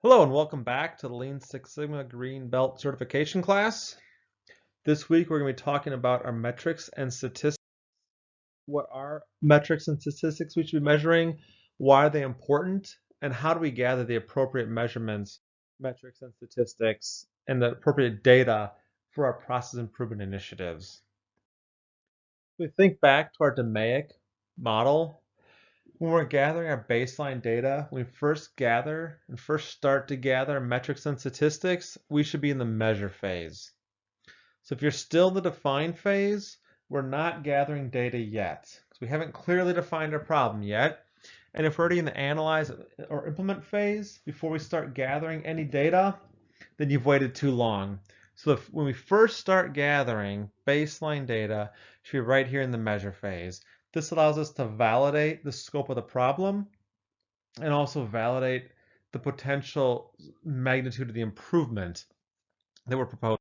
Hello and welcome back to the Lean Six Sigma Green Belt certification class. This week we're going to be talking about our metrics and statistics. What are metrics and statistics we should be measuring? Why are they important? And how do we gather the appropriate measurements, metrics and statistics, and the appropriate data for our process improvement initiatives? If we think back to our DMAIC model, when we're gathering our baseline data, when we first gather and first start to gather metrics and statistics, we should be in the measure phase. So if you're still in the define phase, we're not gathering data yet because we haven't clearly defined our problem yet. And if we're already in the analyze or implement phase before we start gathering any data, then you've waited too long. So when we first start gathering baseline data, it should be right here in the measure phase. This allows us to validate the scope of the problem and also validate the potential magnitude of the improvement that we're proposing.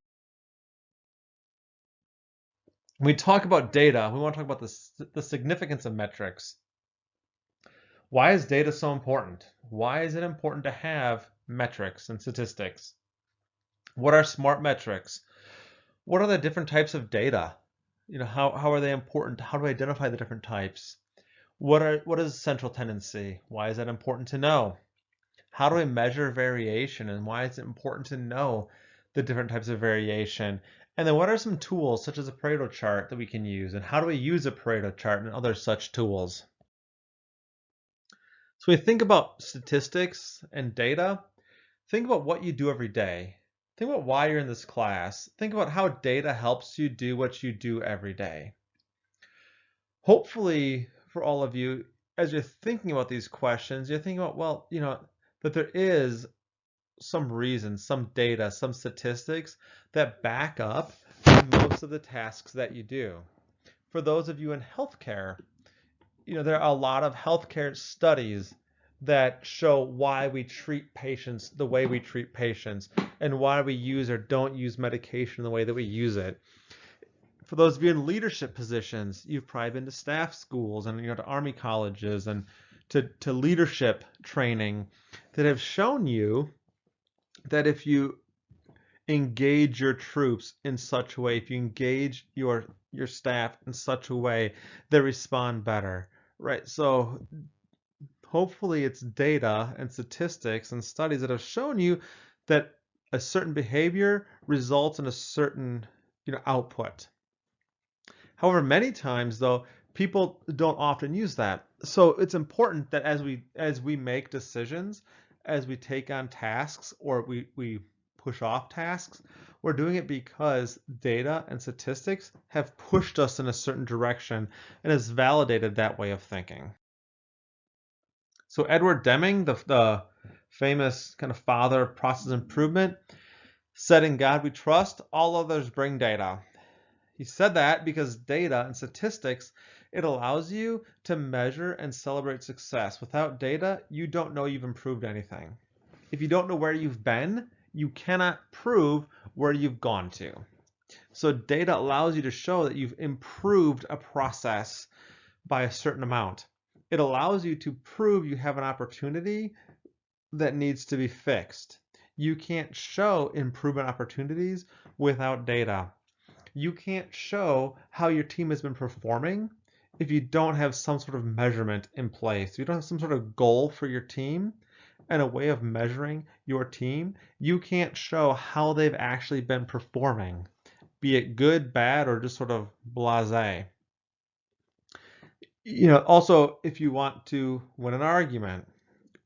When we talk about data, we want to talk about the significance of metrics. Why is data so important? Why is it important to have metrics and statistics? What are smart metrics? What are the different types of data? How are they important? How do we identify the different types? What is central tendency? Why is that important to know? How do we measure variation and why is it important to know the different types of variation? And then what are some tools such as a Pareto chart that we can use and how do we use a Pareto chart and other such tools? So we think about statistics and data. Think about what you do every day. Think about why you're in this class. Think about how data helps you do what you do every day. Hopefully, for all of you, as you're thinking about these questions, you're thinking about, well, that there is some reason, some data, some statistics that back up most of the tasks that you do. For those of you in healthcare, there are a lot of healthcare studies that show why we treat patients the way we treat patients and why we use or don't use medication the way that we use it. For those of you in leadership positions, you've probably been to staff schools and to Army colleges and to leadership training that have shown you that if you engage your troops in such a way, if you engage your staff in such a way, they respond better, right? So hopefully it's data and statistics and studies that have shown you that a certain behavior results in a certain output. However, many times though, people don't often use that. So it's important that as we make decisions, as we take on tasks or we push off tasks, we're doing it because data and statistics have pushed us in a certain direction and has validated that way of thinking. So Edward Deming, the famous kind of father of process improvement, said, "In God we trust, all others bring data." He said that because data and statistics, it allows you to measure and celebrate success. Without data, you don't know you've improved anything. If you don't know where you've been, you cannot prove where you've gone to. So data allows you to show that you've improved a process by a certain amount. It allows you to prove you have an opportunity that needs to be fixed. You can't show improvement opportunities without data. You can't show how your team has been performing if you don't have some sort of measurement in place. If you don't have some sort of goal for your team and a way of measuring your team, you can't show how they've actually been performing, be it good, bad, or just sort of blasé. Also, if you want to win an argument,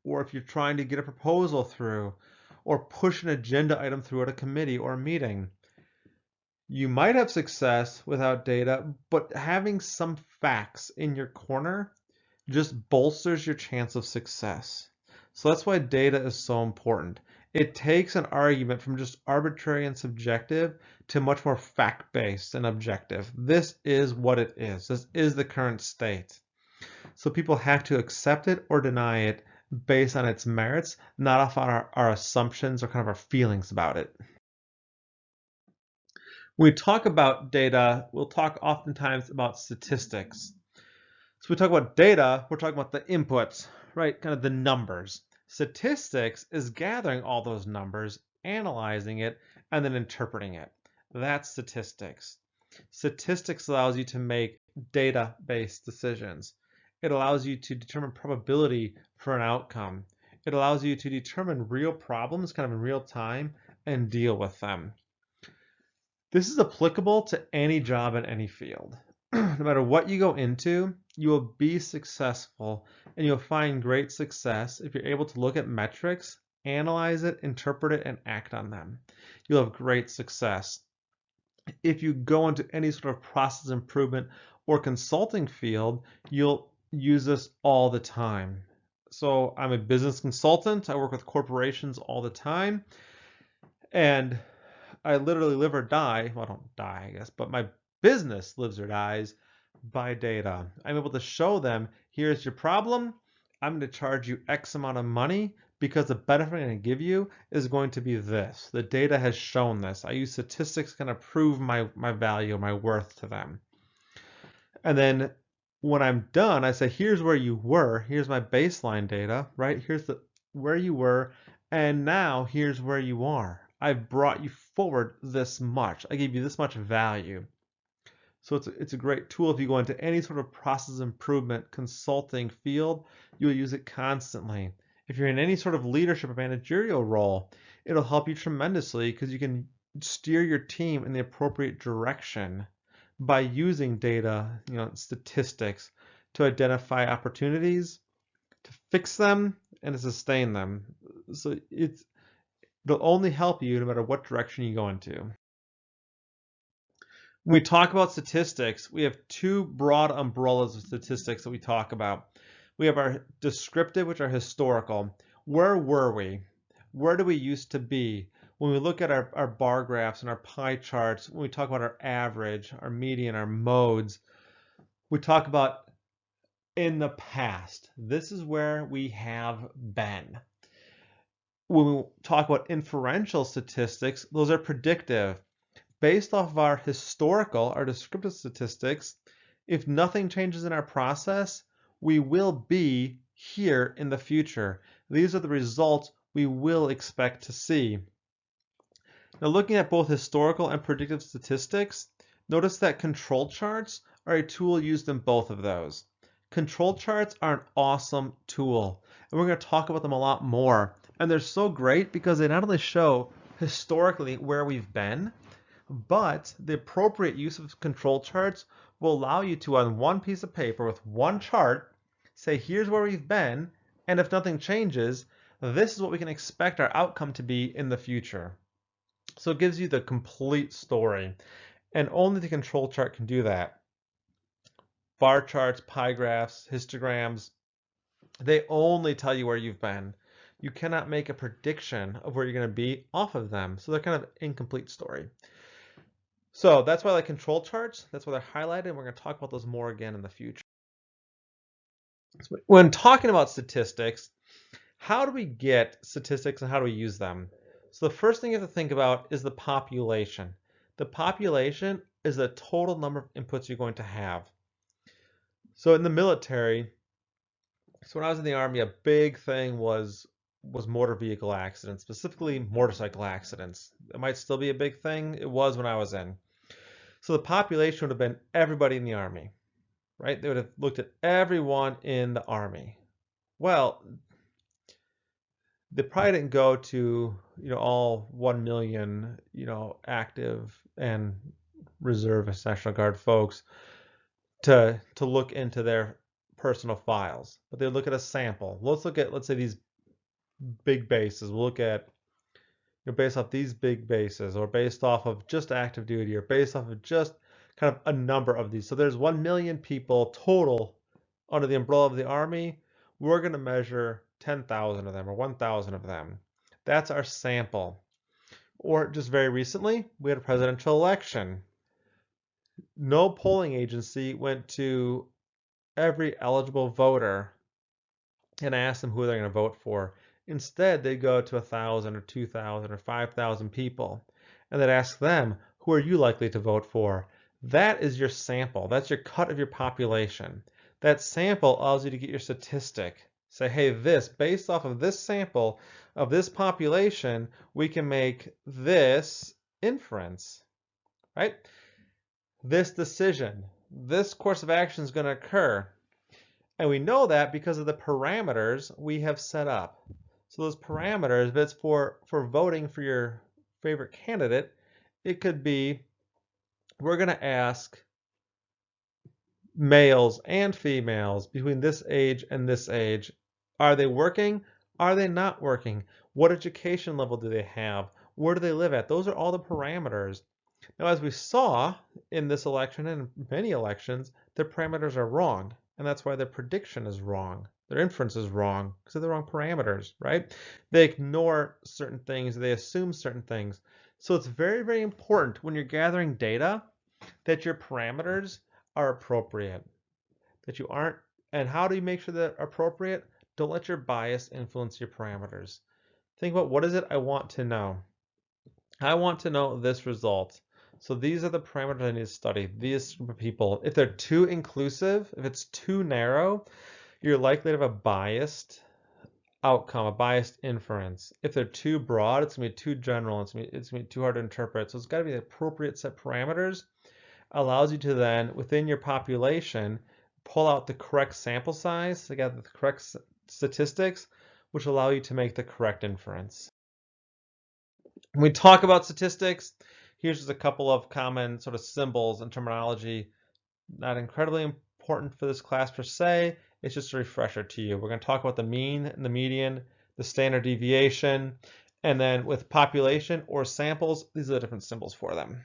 or if you're trying to get a proposal through, or push an agenda item through at a committee or a meeting, you might have success without data, but having some facts in your corner just bolsters your chance of success. So that's why data is so important. It takes an argument from just arbitrary and subjective to much more fact-based and objective. This is what it is. This is the current state. So people have to accept it or deny it based on its merits, not off on our assumptions or kind of our feelings about it. When we talk about data, we'll talk oftentimes about statistics. So we talk about data, we're talking about the inputs, right? Kind of the numbers. Statistics is gathering all those numbers, analyzing it, and then interpreting it. That's statistics. Statistics allows you to make data-based decisions. It allows you to determine probability for an outcome. It allows you to determine real problems kind of in real time and deal with them. This is applicable to any job in any field. No matter what you go into, you will be successful and you'll find great success if you're able to look at metrics, analyze it, interpret it, and act on them. You'll have great success. If you go into any sort of process improvement or consulting field, you'll use this all the time. So I'm a business consultant. I work with corporations all the time. And I literally live or die. Well, I don't die, I guess, but my business lives or dies by data. I'm able to show them, here's your problem. I'm going to charge you X amount of money because the benefit I'm going to give you is going to be this. The data has shown this. I use statistics to kind of prove my value, my worth to them. And then when I'm done, I say, here's where you were. Here's my baseline data, right? Here's where you were. And now here's where you are. I've brought you forward this much. I gave you this much value. So it's a great tool if you go into any sort of process improvement consulting field, you'll use it constantly. If you're in any sort of leadership or managerial role, it'll help you tremendously because you can steer your team in the appropriate direction by using data, statistics to identify opportunities, to fix them, and to sustain them. So it'll only help you no matter what direction you go into. When we talk about statistics, we have two broad umbrellas of statistics that we talk about. We have our descriptive, which are historical. Where were we? Where do we used to be? When we look at our bar graphs and our pie charts, when we talk about our average, our median, our modes, we talk about in the past. This is where we have been. When we talk about inferential statistics, those are predictive. Based off of our historical, our descriptive statistics, if nothing changes in our process, we will be here in the future. These are the results we will expect to see. Now, looking at both historical and predictive statistics, notice that control charts are a tool used in both of those. Control charts are an awesome tool, and we're going to talk about them a lot more. And they're so great because they not only show historically where we've been, but the appropriate use of control charts will allow you to, on one piece of paper with one chart, say, here's where we've been, and if nothing changes, this is what we can expect our outcome to be in the future. So it gives you the complete story, and only the control chart can do that. Bar charts, pie graphs, histograms, they only tell you where you've been. You cannot make a prediction of where you're going to be off of them, so they're kind of incomplete story. So that's why I like control charts. That's why they're highlighted, and we're going to talk about those more again in the future. So when talking about statistics, how do we get statistics and how do we use them? So the first thing you have to think about is the population. The population is the total number of inputs you're going to have. So in the military, so when I was in the Army, a big thing was motor vehicle accidents, specifically motorcycle accidents. It might still be a big thing. It was when I was in. So the population would have been everybody in the Army, right? They would have looked at everyone in the Army. Well, they probably didn't go to, all 1 million, active and reservist National Guard folks to look into their personal files, but they look at a sample. Let's say these big bases. We'll look at, based off these big bases, or based off of just active duty, or based off of just kind of a number of these. So there's 1 million people total under the umbrella of the Army. We're going to measure 10,000 of them or 1,000 of them. That's our sample. Or just very recently, we had a presidential election. No polling agency went to every eligible voter and asked them who they're going to vote for. Instead, they go to 1,000 or 2,000 or 5,000 people, and they'd ask them, who are you likely to vote for? That is your sample. That's your cut of your population. That sample allows you to get your statistic. Say, hey, based off of this sample of this population, we can make this inference, right? This decision, this course of action is going to occur. And we know that because of the parameters we have set up. So those parameters, if it's for voting for your favorite candidate, it could be, we're going to ask males and females between this age and this age, are they working? Are they not working? What education level do they have? Where do they live at? Those are all the parameters. Now, as we saw in this election and many elections, their parameters are wrong. And that's why their prediction is wrong. Their inference is wrong because of the wrong parameters, right? They ignore certain things. They assume certain things. So it's very, very important when you're gathering data that your parameters are appropriate, that you aren't, and how do you make sure that appropriate? Don't let your bias influence your parameters. Think about, what is it I want to know? I want to know this result. So these are the parameters I need to study. These group of people, if they're too inclusive, if it's too narrow, you're likely to have a biased outcome, a biased inference. If they're too broad, it's gonna be too general. It's gonna be too hard to interpret. So it's got to be the appropriate set parameters. Allows you to then, within your population, pull out the correct sample size, to get the correct statistics, which allow you to make the correct inference. When we talk about statistics, here's just a couple of common sort of symbols and terminology. Not incredibly important for this class per se. It's just a refresher to you. We're going to talk about the mean and the median, the standard deviation, and then with population or samples, these are the different symbols for them.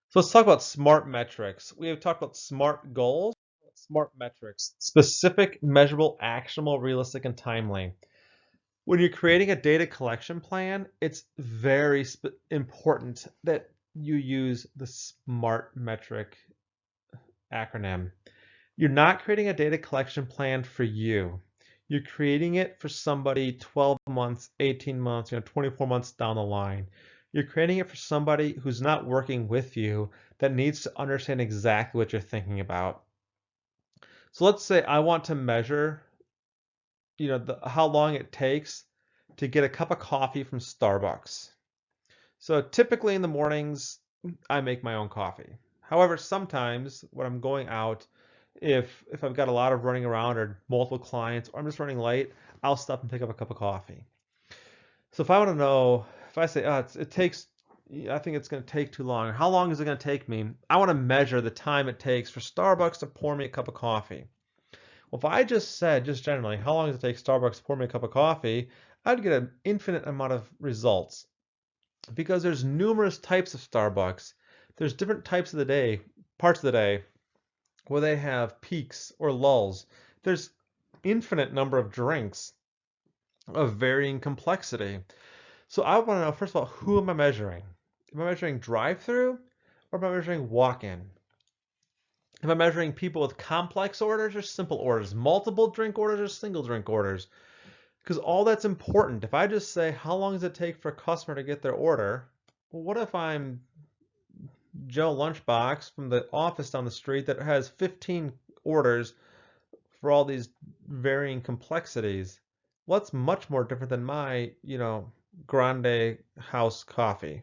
So let's talk about SMART metrics. We have talked about SMART goals, SMART metrics, specific, measurable, actionable, realistic, and timely. When you're creating a data collection plan, it's very important that you use the SMART metric acronym. You're not creating a data collection plan for you. You're creating it for somebody 12 months, 18 months, 24 months down the line. You're creating it for somebody who's not working with you that needs to understand exactly what you're thinking about. So let's say I want to measure, how long it takes to get a cup of coffee from Starbucks. So typically in the mornings, I make my own coffee. However, sometimes when I'm going out, if I've got a lot of running around or multiple clients, or I'm just running late, I'll stop and pick up a cup of coffee. So if I want to know, if I say, it takes, I think it's going to take too long, how long is it going to take me? I want to measure the time it takes for Starbucks to pour me a cup of coffee. Well, if I just said, just generally, how long does it take Starbucks to pour me a cup of coffee, I'd get an infinite amount of results because there's numerous types of Starbucks. There's different types of the day, parts of the day, where they have peaks or lulls. There's infinite number of drinks of varying complexity. So I want to know, first of all, who am I measuring? Am I measuring drive-through or am I measuring walk-in? Am I measuring people with complex orders or simple orders, multiple drink orders or single drink orders? Because all that's important. If I just say, how long does it take for a customer to get their order? Well, what if I'm Joe Lunchbox from the office down the street that has 15 orders for all these varying complexities? Well, that's much more different than my, grande house coffee.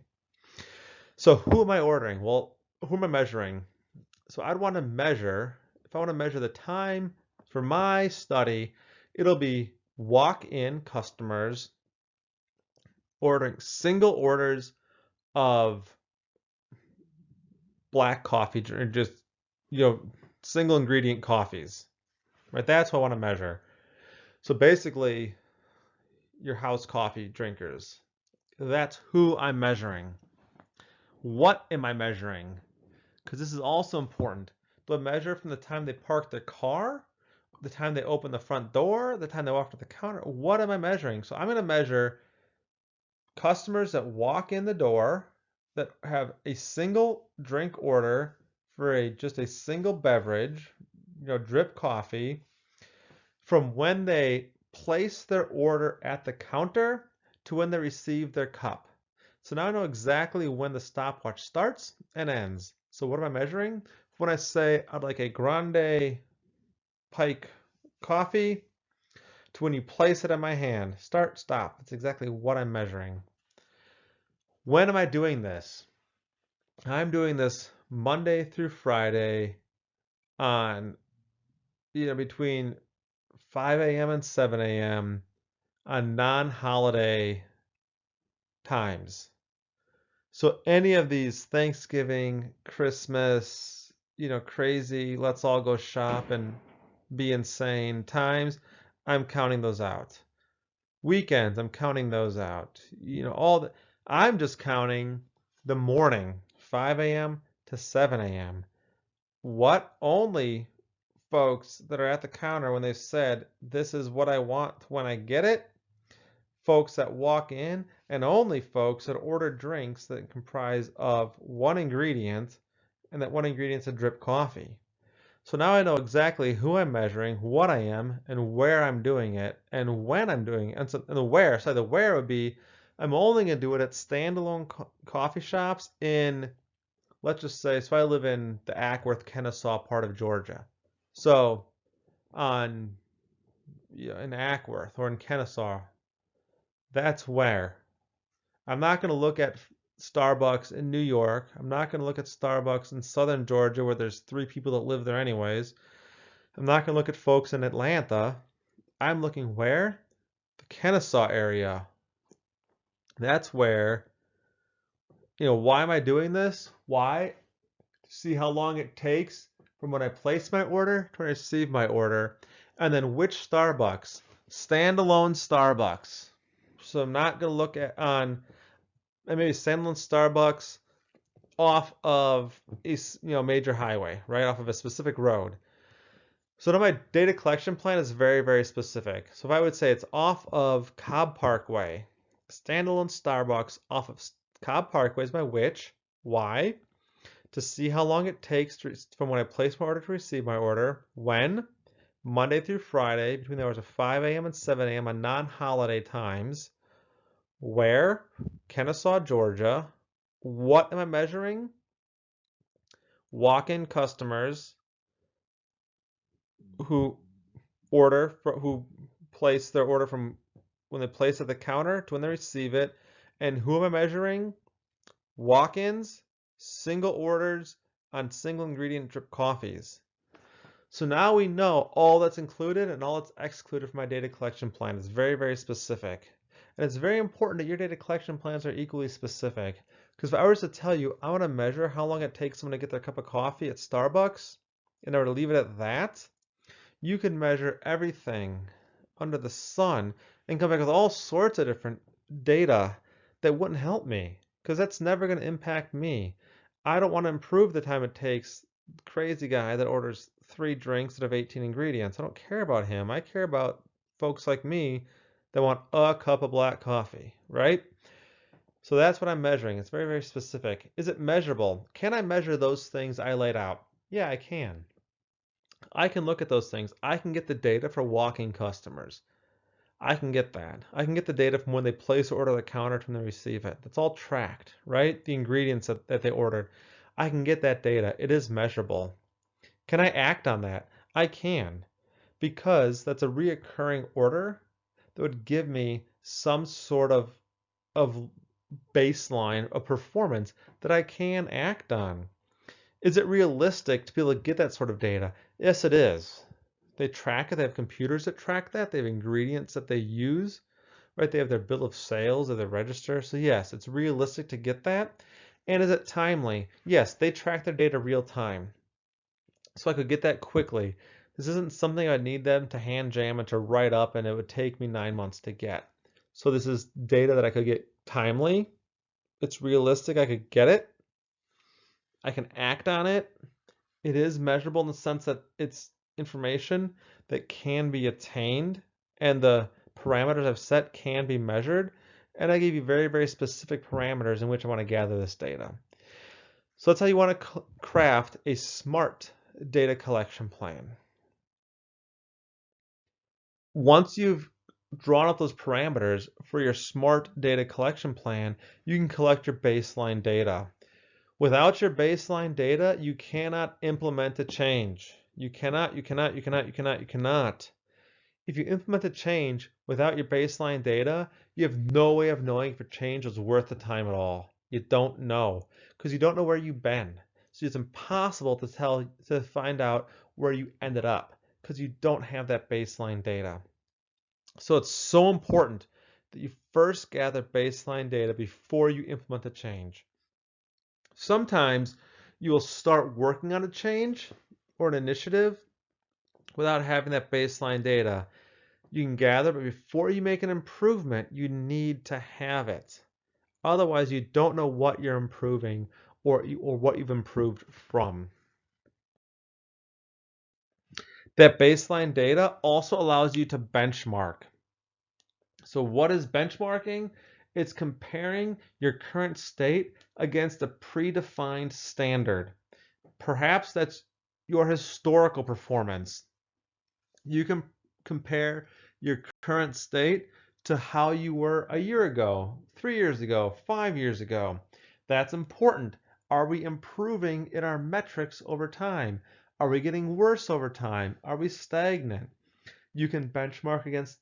So who am I ordering? Well, who am I measuring? So I'd want to measure, if I want to measure the time for my study, it'll be walk-in customers ordering single orders of black coffee, or just, single ingredient coffees, right? That's what I want to measure. So basically, your house coffee drinkers, that's who I'm measuring. What am I measuring? Because this is also important. Do I measure from the time they park their car, the time they open the front door, the time they walk to the counter? What am I measuring? So I'm going to measure customers that walk in the door that have a single drink order for just a single beverage, drip coffee, from when they place their order at the counter to when they receive their cup. So now I know exactly when the stopwatch starts and ends. So what am I measuring? When I say I'd like a grande pike coffee to when you place it in my hand. Start, stop. That's exactly what I'm measuring. When am I doing this? I'm doing this Monday through Friday on, between 5 a.m. and 7 a.m. on non-holiday times. So any of these Thanksgiving, Christmas, crazy, let's all go shop and be insane times, I'm counting those out. Weekends, I'm counting those out. I'm just counting the morning, 5 a.m. to 7 a.m. What only folks that are at the counter when they've said, this is what I want when I get it, folks that walk in, and only folks that order drinks that comprise of one ingredient, and that one ingredient's a drip coffee. So now I know exactly who I'm measuring, what I am, and where I'm doing it, and when I'm doing it. And the where would be, I'm only going to do it at standalone coffee shops in, let's just say, so I live in the Acworth, Kennesaw part of Georgia. So in Acworth or in Kennesaw, that's where. I'm not going to look at Starbucks in New York. I'm not going to look at Starbucks in southern Georgia where there's 3 people that live there anyways. I'm not going to look at folks in Atlanta. I'm looking where? The Kennesaw area. That's where, why am I doing this? Why? To see how long it takes from when I place my order to when I receive my order. And then which Starbucks? Standalone Starbucks. So I'm not going to look at maybe standalone Starbucks off of a major highway, right off of a specific road. So now my data collection plan is very, very specific. So if I would say it's off of Cobb Parkway, standalone Starbucks off of Cobb Parkway is my which. Why? To see how long it takes from when I place my order to receive my order. When? Monday through Friday between the hours of 5 a.m. and 7 a.m. on non-holiday times. Where? Kennesaw, Georgia. What am I measuring? Walk-in customers who place their order from when they place at the counter to when they receive it. And who am I measuring? Walk-ins, single orders on single ingredient drip coffees. So now we know all that's included and all that's excluded from my data collection plan. It's very, very specific. And it's very important that your data collection plans are equally specific. Because if I was to tell you, I want to measure how long it takes someone to get their cup of coffee at Starbucks, and I were to leave it at that, you can measure everything under the sun and come back with all sorts of different data that wouldn't help me, because that's never going to impact me. I don't want to improve the time it takes the crazy guy that orders 3 drinks that have 18 ingredients. I don't care about him. I care about folks like me that want a cup of black coffee, right? So that's what I'm measuring. It's very, very specific. Is it measurable? Can I measure those things I laid out? Yeah, I can. I can look at those things. I can get the data for walking customers. I can get that. I can get the data from when they place an order at the counter to when they receive it. That's all tracked, right? The ingredients that they ordered. I can get that data. It is measurable. Can I act on that? I can, because that's a reoccurring order that would give me some sort of baseline of performance that I can act on. Is it realistic to be able to get that sort of data? Yes, it is. They track it. They have computers that track that. They have ingredients that they use, right? They have their bill of sales or their register. So yes, it's realistic to get that. And is it timely? Yes, they track their data real time. So I could get that quickly. This isn't something I'd need them to hand jam and to write up, and it would take me 9 months to get. So this is data that I could get timely. It's realistic. I could get it. I can act on it. It is measurable in the sense that it's information that can be attained, and the parameters I've set can be measured. And I gave you very, very specific parameters in which I want to gather this data. So that's how you want to craft a smart data collection plan. Once you've drawn up those parameters for your smart data collection plan, you can collect your baseline data. Without your baseline data, you cannot implement a change. You cannot. if you implement a change without your baseline data, you have no way of knowing if a change was worth the time at all. You don't know because you don't know where you've been. So it's impossible to find out where you ended up because you don't have that baseline data. So it's so important that you first gather baseline data before you implement a change. Sometimes you will start working on a change or an initiative without having that baseline data. You can gather, but before you make an improvement, you need to have it. Otherwise, you don't know what you're improving or what you've improved from. That baseline data also allows you to benchmark. So what is benchmarking? It's comparing your current state against a predefined standard. Perhaps that's your historical performance. You can compare your current state to how you were a year ago, 3 years ago, 5 years ago. That's important. Are we improving in our metrics over time? Are we getting worse over time? Are we stagnant? You can benchmark against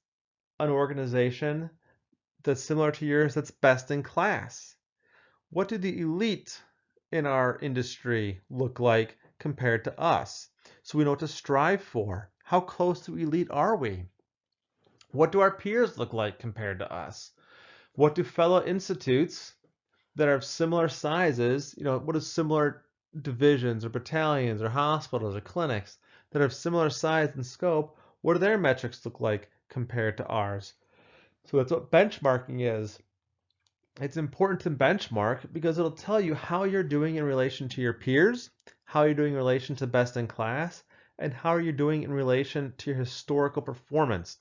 an organization that's similar to yours that's best in class. What do the elite in our industry look like compared to us? So we know what to strive for. How close to elite are we? What do our peers look like compared to us? What do fellow institutes that are of similar sizes, what do similar divisions or battalions or hospitals or clinics that are of similar size and scope, what do their metrics look like compared to ours? So that's what benchmarking is. It's important to benchmark because it'll tell you how you're doing in relation to your peers, how you're doing in relation to best in class, and how you're doing in relation to your historical performance.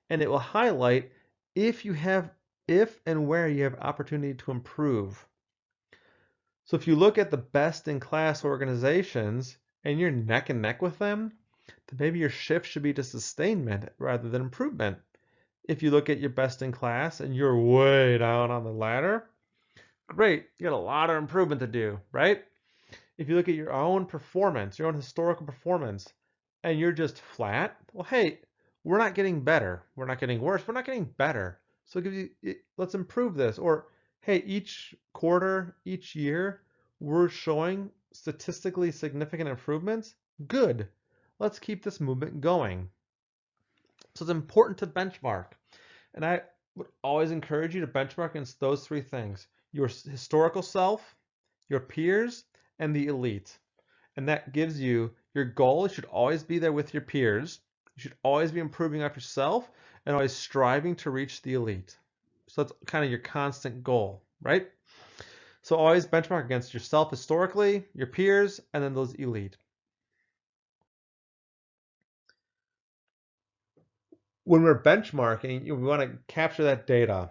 And it will highlight if and where you have opportunity to improve. So if you look at the best in class organizations and you're neck and neck with them, then maybe your shift should be to sustainment rather than improvement. If you look at your best in class and you're way down on the ladder, great, you got a lot of improvement to do, right? If you look at your own performance, your own historical performance, and you're just flat, well, hey, we're not getting better. We're not getting worse. We're not getting better. So let's improve this. Or, hey, each quarter, each year, we're showing statistically significant improvements. Good. Let's keep this movement going. So it's important to benchmark. And I would always encourage you to benchmark against those three things: your historical self, your peers, and the elite. And that gives you your goal. Should always be there with your peers. You should always be improving up yourself and always striving to reach the elite. So that's kind of your constant goal, right? So always benchmark against yourself historically, your peers, and then those elite. When we're benchmarking, we want to capture that data.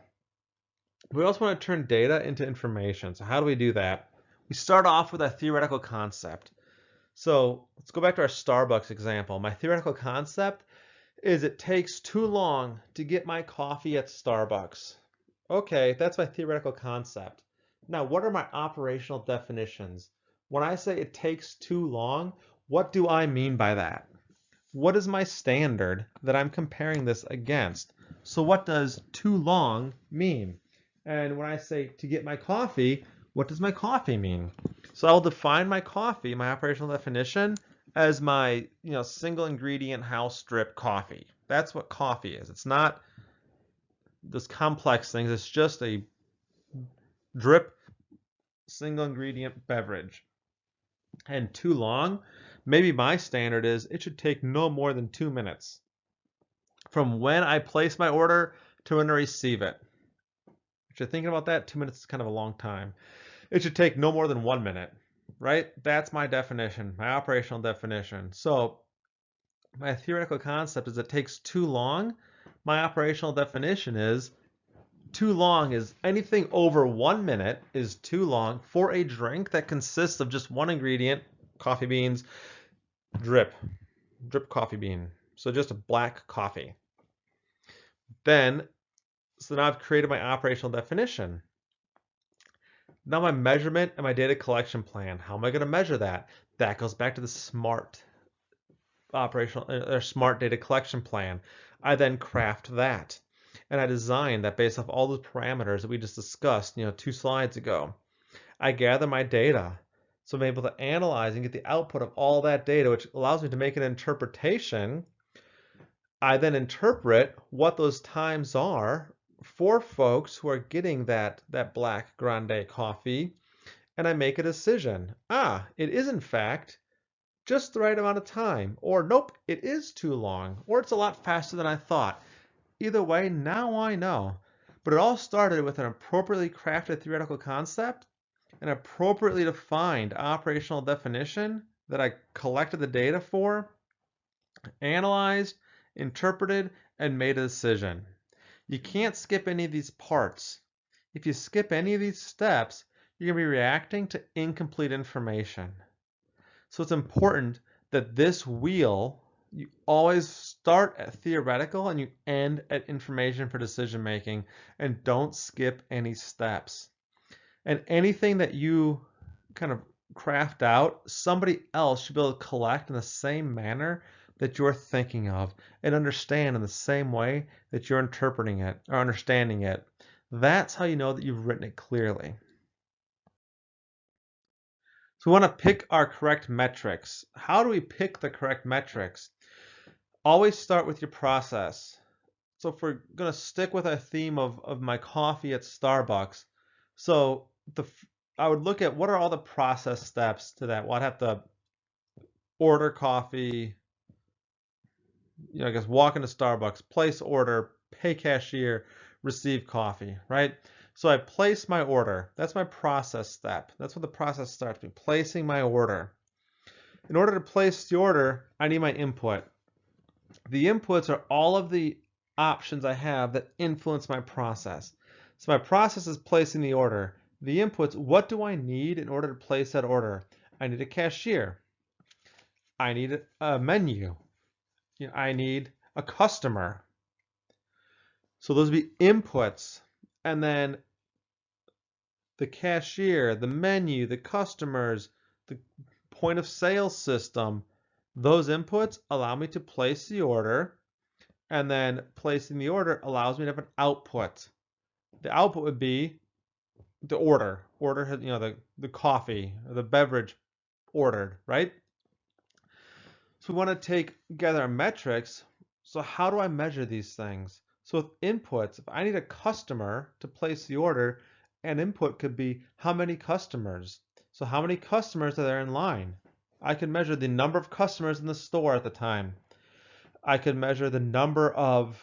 We also want to turn data into information. So how do we do that? We start off with a theoretical concept. So let's go back to our Starbucks example. My theoretical concept is it takes too long to get my coffee at Starbucks. Okay, that's my theoretical concept. Now, what are my operational definitions? When I say it takes too long, what do I mean by that? What is my standard that I'm comparing this against? So what does too long mean? And when I say to get my coffee, what does my coffee mean? So I'll define my coffee, my operational definition, as my single ingredient house drip coffee. That's what coffee is. It's not this complex things. It's just a drip single ingredient beverage. And too long, maybe my standard is it should take no more than 2 minutes from when I place my order to when I receive it. If you're thinking about that, 2 minutes is kind of a long time. It should take no more than 1 minute, right? That's my definition, my operational definition. So my theoretical concept is it takes too long. My operational definition is too long is anything over 1 minute is too long for a drink that consists of just one ingredient, coffee beans, drip coffee bean. So just a black coffee. So now I've created my operational definition. Now my measurement and my data collection plan. How am I going to measure that? That goes back to the SMART operational or smart data collection plan. I then craft that. And I design that based off all the parameters that we just discussed, 2 slides ago. I gather my data. So I'm able to analyze and get the output of all that data, which allows me to make an interpretation. I then interpret what those times are for folks who are getting that black grande coffee, and I make a decision. It is in fact just the right amount of time, or nope, it is too long, or it's a lot faster than I thought. Either way, now I know. But it all started with an appropriately crafted theoretical concept, an appropriately defined operational definition that I collected the data for, analyzed, interpreted, and made a decision. You can't skip any of these parts. If you skip any of these steps, you're going to be reacting to incomplete information. So it's important that this wheel, you always start at theoretical and you end at information for decision making, and don't skip any steps. And anything that you kind of craft out, somebody else should be able to collect in the same manner that you're thinking of and understand in the same way that you're interpreting it or understanding it. That's how you know that you've written it clearly. So we want to pick our correct metrics. How do we pick the correct metrics? Always start with your process. So if we're going to stick with a theme of my coffee at Starbucks, so I would look at what are all the process steps to that. Well, I'd have to order coffee, I guess walk into Starbucks, place order, pay cashier, receive coffee, right? So I place my order. That's my process step. That's what the process starts with, placing my order. In order to place the order, I need my input. The inputs are all of the options I have that influence my process. So my process is placing the order. The inputs, what do I need in order to place that order? I need a cashier. I need a menu. I need a customer. So those would be inputs. And then the cashier, the menu, the customers, the point of sale system, those inputs allow me to place the order, and then placing the order allows me to have an output. The output would be the order. Order, the coffee or the beverage ordered, right? So we want to gather our metrics. So how do I measure these things? So with inputs, if I need a customer to place the order, an input could be how many customers. So how many customers are there in line? I can measure the number of customers in the store at the time. I could measure the number of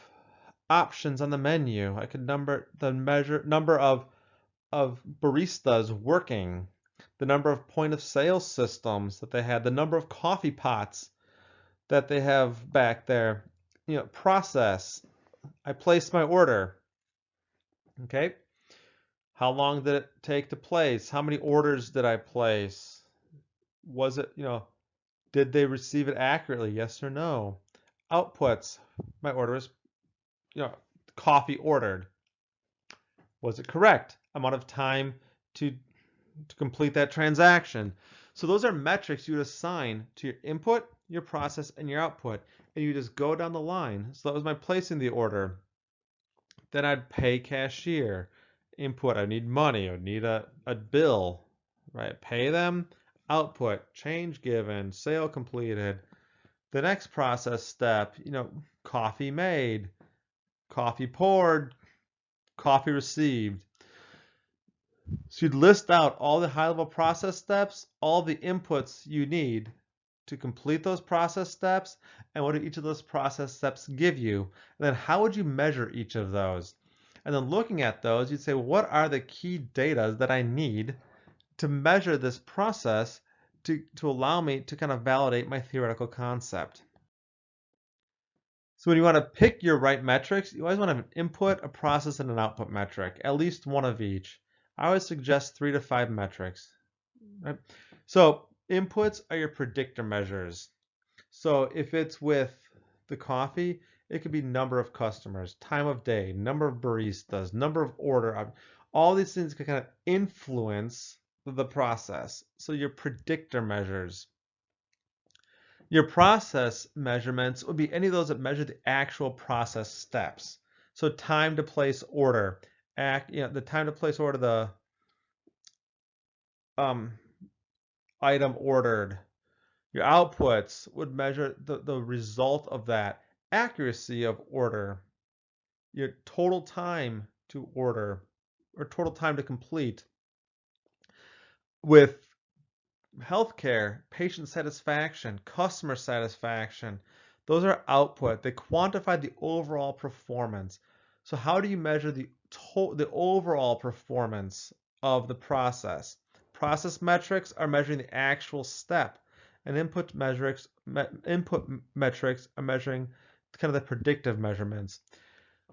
options on the menu. I could measure number of baristas working, the number of point of sale systems that they had, the number of coffee pots that they have back there. Process. I placed my order. Okay. How long did it take to place? How many orders did I place? Was it, did they receive it accurately? Yes or no? Outputs. My order was, coffee ordered. Was it correct? Amount of time to complete that transaction. So those are metrics you would assign to your input, your process, and your output. And you just go down the line. So that was my placing the order. Then I'd pay cashier. Input, I need money. I need a bill, right? Pay them. Output, change given, sale completed. The next process step, coffee made, coffee poured, coffee received. So you'd list out all the high-level process steps, all the inputs you need to complete those process steps, and what do each of those process steps give you? And then how would you measure each of those? And then looking at those, you'd say, well, what are the key data that I need to measure this process to allow me to kind of validate my theoretical concept? So when you want to pick your right metrics, you always want to have an input, a process, and an output metric, at least one of each. I always suggest 3 to 5 metrics. Right? So inputs are your predictor measures. So if it's with the coffee, it could be number of customers, time of day, number of baristas, number of order. All these things can kind of influence the process. So your predictor measures. Your process measurements would be any of those that measure the actual process steps. So time to place order, the time to place order, the um, item ordered. Your outputs would measure the result of that, accuracy of order, your total time to order or total time to complete. With healthcare, patient satisfaction, customer satisfaction, those are output. They quantify the overall performance. So how do you measure the overall performance of the process? Process metrics are measuring the actual step, and input metrics are measuring kind of the predictive measurements.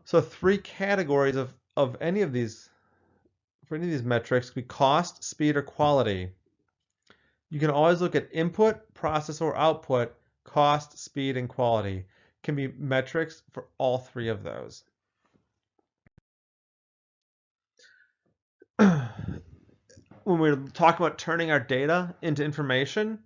So three categories of any of these for any of these metrics could be cost, speed, or quality. You can always look at input, process, or output, cost, speed, and quality. Can be metrics for all three of those. When we're talking about turning our data into information,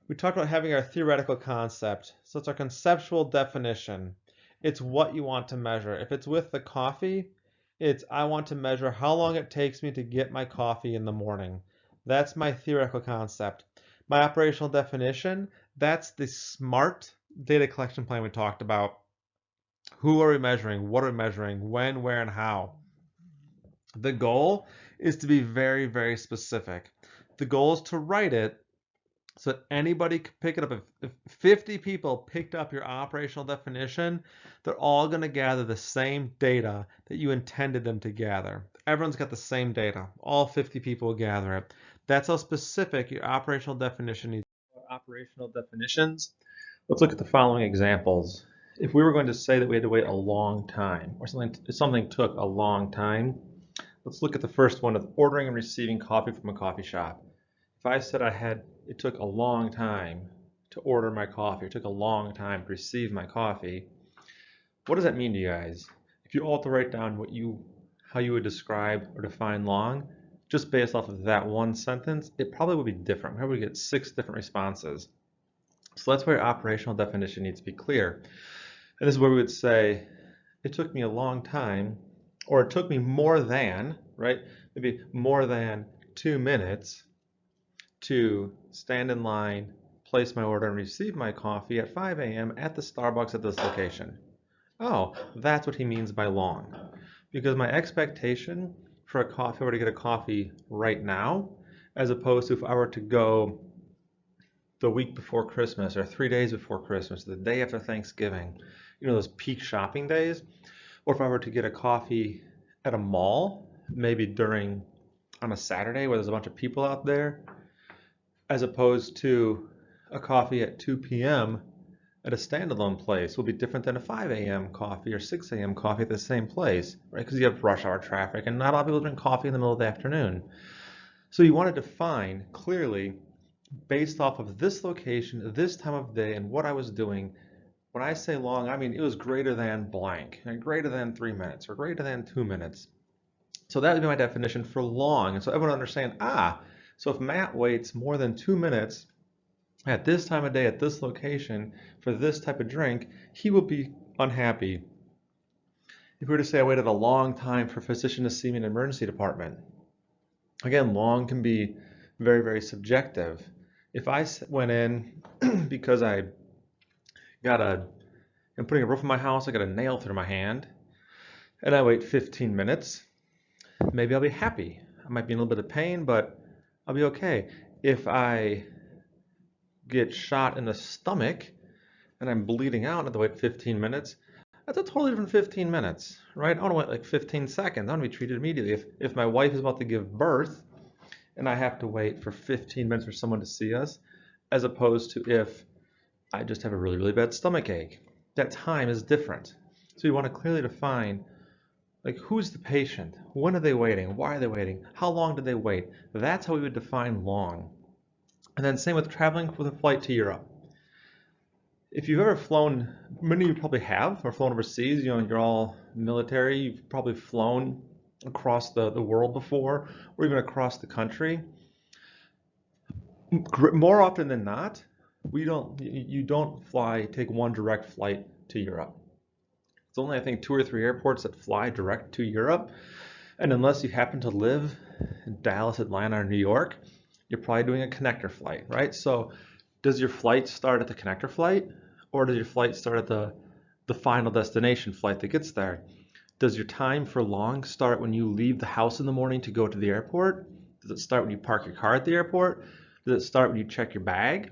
we talked about having our theoretical concept. So it's our conceptual definition. It's what you want to measure. If it's with the coffee, it's I want to measure how long it takes me to get my coffee in the morning. That's my theoretical concept. My operational definition, that's the SMART data collection plan we talked about. Who are we measuring? What are we measuring? When, where, and how? The goal is to be very, very specific. The goal is to write it so that anybody could pick it up. If 50 people picked up your operational definition, they're all going to gather the same data that you intended them to gather. Everyone's got the same data. All 50 people will gather it. That's how specific your operational definition needs. Operational definitions. Let's look at the following examples. If we were going to say that we had to wait a long time, or something took a long time, let's look at the first one of ordering and receiving coffee from a coffee shop. If I said it took a long time to order my coffee, it took a long time to receive my coffee, what does that mean to you guys? If you all had to write down how you would describe or define long, just based off of that one sentence, it probably would be different. We probably get 6 different responses. So that's why your operational definition needs to be clear. And this is where we would say, it took me a long time, or it took me more than, right? Maybe more than 2 minutes to stand in line, place my order, and receive my coffee at 5 a.m. at the Starbucks at this location. Oh, that's what he means by long. Because my expectation for a coffee, if I were to get a coffee right now, as opposed to if I were to go the week before Christmas or 3 days before Christmas, the day after Thanksgiving, those peak shopping days, or if I were to get a coffee at a mall, maybe on a Saturday where there's a bunch of people out there, as opposed to a coffee at 2 p.m. at a standalone place will be different than a 5 a.m. coffee or 6 a.m. coffee at the same place, right? Because you have rush hour traffic and not a lot of people drink coffee in the middle of the afternoon. So you want to define clearly based off of this location, this time of day, and what I was doing. When I say long, I mean it was greater than blank, and greater than 3 minutes or greater than 2 minutes. So that would be my definition for long. And so everyone understand, so if Matt waits more than 2 minutes at this time of day, at this location, for this type of drink, he will be unhappy. If we were to say I waited a long time for a physician to see me in an emergency department, again, long can be very, very subjective. If I went in because I'm putting a roof on my house, I got a nail through my hand, and I wait 15 minutes, maybe I'll be happy. I might be in a little bit of pain, but I'll be okay. If I get shot in the stomach and I'm bleeding out and I have to wait 15 minutes, that's a totally different 15 minutes, right? I want to wait like 15 seconds. I want to be treated immediately. If my wife is about to give birth and I have to wait for 15 minutes for someone to see us, as opposed to if I just have a really, really bad stomach ache, that time is different. So you want to clearly define, like, who's the patient? When are they waiting? Why are they waiting? How long did they wait? That's how we would define long. And then same with traveling with a flight to Europe. If you've ever flown, many of you probably have, or flown overseas, you're all military, you've probably flown across the world before, or even across the country. More often than not, You don't take one direct flight to Europe. It's only, I think, 2 or 3 airports that fly direct to Europe. And unless you happen to live in Dallas, Atlanta, or New York, you're probably doing a connector flight, right? So does your flight start at the connector flight, or does your flight start at the final destination flight that gets there? Does your time for long start when you leave the house in the morning to go to the airport? Does it start when you park your car at the airport? Does it start when you check your bag?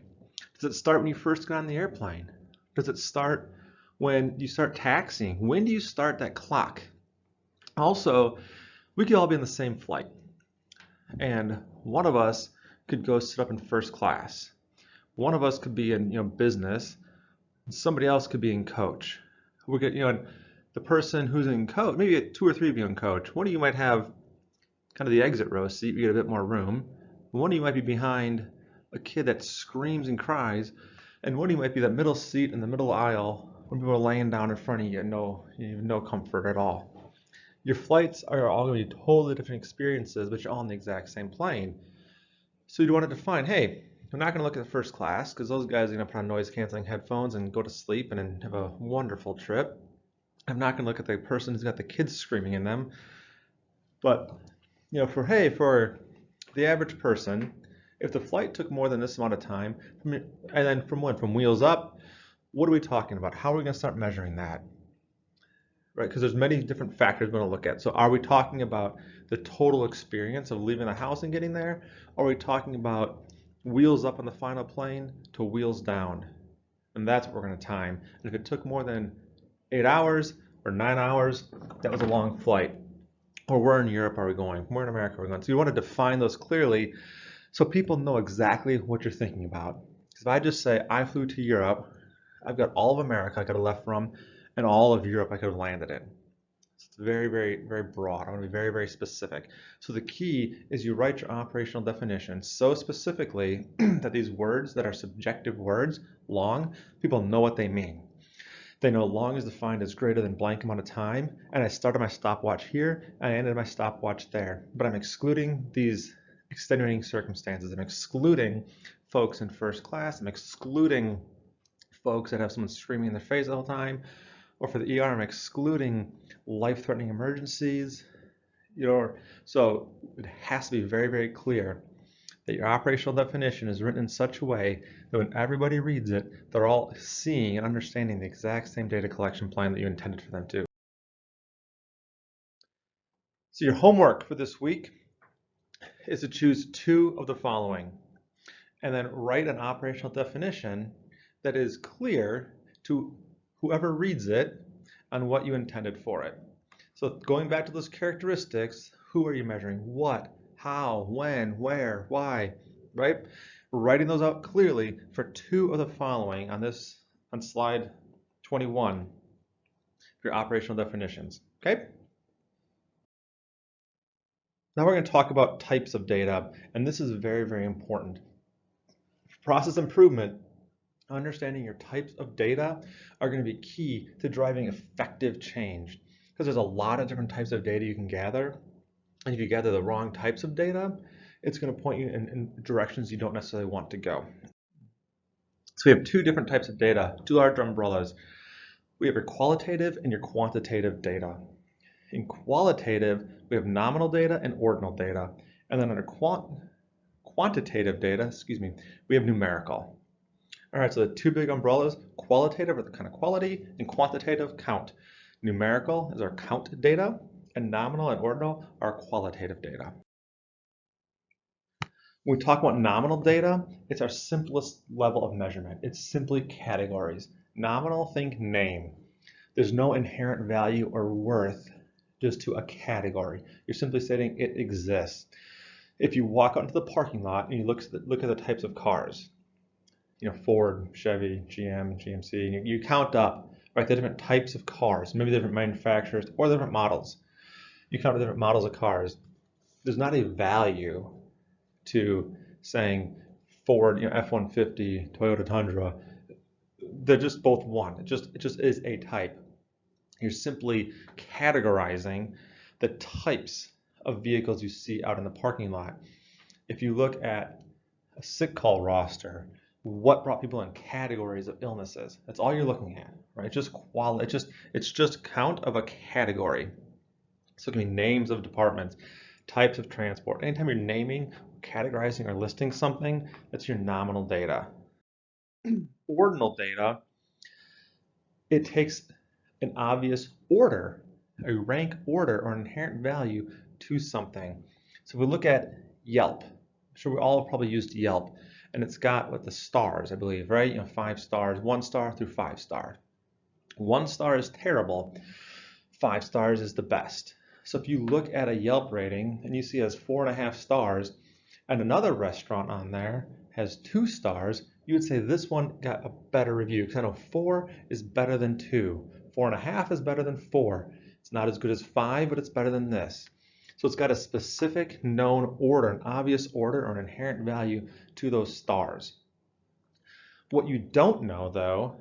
Does it start when you first get on the airplane? Does it start when you start taxiing? When do you start that clock? Also, we could all be in the same flight, and one of us could go sit up in first class. One of us could be in business. Somebody else could be in coach. We could, and the person who's in coach, maybe 2 or 3 of you in coach. One of you might have kind of the exit row seat. You get a bit more room. One of you might be behind a kid that screams and cries, and one of you might be that middle seat in the middle aisle when people are laying down in front of you and you have no comfort at all. Your flights are all going to be totally different experiences, but you're all on the exact same plane. So you'd want to define, hey, I'm not going to look at the first class because those guys are going to put on noise canceling headphones and go to sleep and then have a wonderful trip. I'm not going to look at the person who's got the kids screaming in them. But for the average person, if the flight took more than this amount of time, and then from wheels up, what are we talking about? How are we going to start measuring that? Right, because there's many different factors we're going to look at. So are we talking about the total experience of leaving the house and getting there? Or are we talking about wheels up on the final plane to wheels down? And that's what we're going to time. And if it took more than 8 hours or 9 hours, that was a long flight. Or where in Europe are we going? Where in America are we going? So you want to define those clearly so people know exactly what you're thinking about. Because if I just say I flew to Europe, I've got all of America I could have left from, and all of Europe I could have landed in. So it's very, very, very broad. I want to be very, very specific. So the key is you write your operational definition so specifically that these words that are subjective words, long, people know what they mean. They know long is defined as greater than blank amount of time, and I started my stopwatch here, and I ended my stopwatch there. But I'm excluding these extenuating circumstances. I'm excluding folks in first class. I'm excluding folks that have someone screaming in their face the whole time. Or for the ER, I'm excluding life-threatening emergencies. So it has to be very, very clear that your operational definition is written in such a way that when everybody reads it, they're all seeing and understanding the exact same data collection plan that you intended for them to. So your homework for this week is to choose 2 of the following and then write an operational definition that is clear to whoever reads it on what you intended for it. So going back to those characteristics, who are you measuring? What? How? When? Where? Why? Right? Writing those out clearly for 2 of the following on slide 21 for your operational definitions. Okay? Now we're going to talk about types of data, and this is very, very important. For process improvement, understanding your types of data are going to be key to driving effective change because there's a lot of different types of data you can gather. And if you gather the wrong types of data, it's going to point you in directions you don't necessarily want to go. So we have 2 different types of data, 2 large umbrellas. We have your qualitative and your quantitative data. In qualitative, we have nominal data and ordinal data. And then under quantitative data, we have numerical. All right, so the 2 big umbrellas, qualitative are the kind of quality, and quantitative count. Numerical is our count data, and nominal and ordinal are qualitative data. When we talk about nominal data, it's our simplest level of measurement. It's simply categories. Nominal, think name. There's no inherent value or worth just to a category. You're simply stating it exists. If you walk out into the parking lot and you look at the types of cars, Ford, Chevy, GM, GMC, you count up, right, the different types of cars, maybe different manufacturers or different models. You count the different models of cars. There's not a value to saying Ford, F-150, Toyota Tundra. They're just both one. It just is a type. You're simply categorizing the types of vehicles you see out in the parking lot. If you look at a sick call roster, what brought people in categories of illnesses. That's all you're looking at, right? Just quality. It's just count of a category. So it can be names of departments, types of transport. Anytime you're naming, categorizing, or listing something, that's your nominal data. Ordinal data, it takes an obvious order, a rank order or an inherent value to something. So if we look at Yelp, I'm sure we all probably used Yelp, and it's got what the stars, I believe, right? 5 stars, 1 star through 5 star. 1 star is terrible, 5 stars is the best. So if you look at a Yelp rating and you see it has 4.5 stars, and another restaurant on there has 2 stars, you would say this one got a better review, because I know 4 is better than 2. 4.5 is better than 4. It's not as good as 5, but it's better than this. So it's got a specific known order, an obvious order, or an inherent value to those stars. What you don't know, though,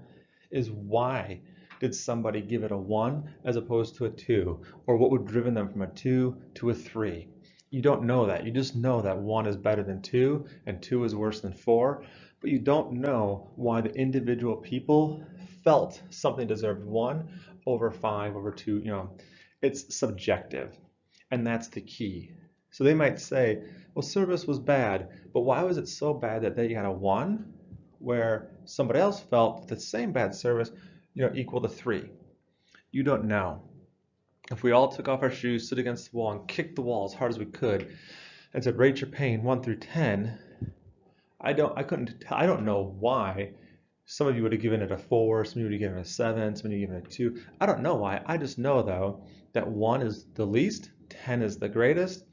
is why did somebody give it a 1 as opposed to a 2? Or what would have driven them from a 2 to a 3? You don't know that. You just know that 1 is better than 2 and 2 is worse than 4, but you don't know why the individual people felt something deserved 1 over 5 over 2. It's subjective, and that's the key. So they might say, well, service was bad, but why was it so bad that they got a 1 where somebody else felt the same bad service equal to 3? You don't know. If we all took off our shoes, stood against the wall, and kicked the wall as hard as we could, and said, rate your pain 1 through 10, I don't know why some of you would have given it a 4, some of you would have given it a 7, some of you would have given it a 2. I don't know why. I just know, though, that 1 is the least, 10 is the greatest,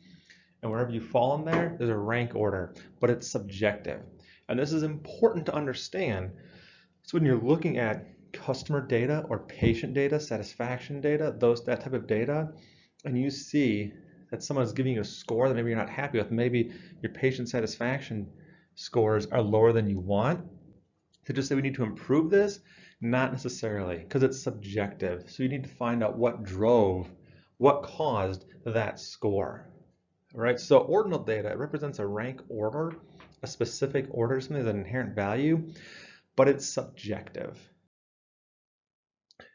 and wherever you fall in there, there's a rank order, but it's subjective. And this is important to understand. So when you're looking at customer data or patient data, satisfaction data, that type of data, and you see that someone is giving you a score that maybe you're not happy with, maybe your patient satisfaction scores are lower than you want, to just say we need to improve this? Not necessarily, because it's subjective. So you need to find out what caused that score. All right, so ordinal data, it represents a rank order, a specific order, something with an inherent value, but it's subjective.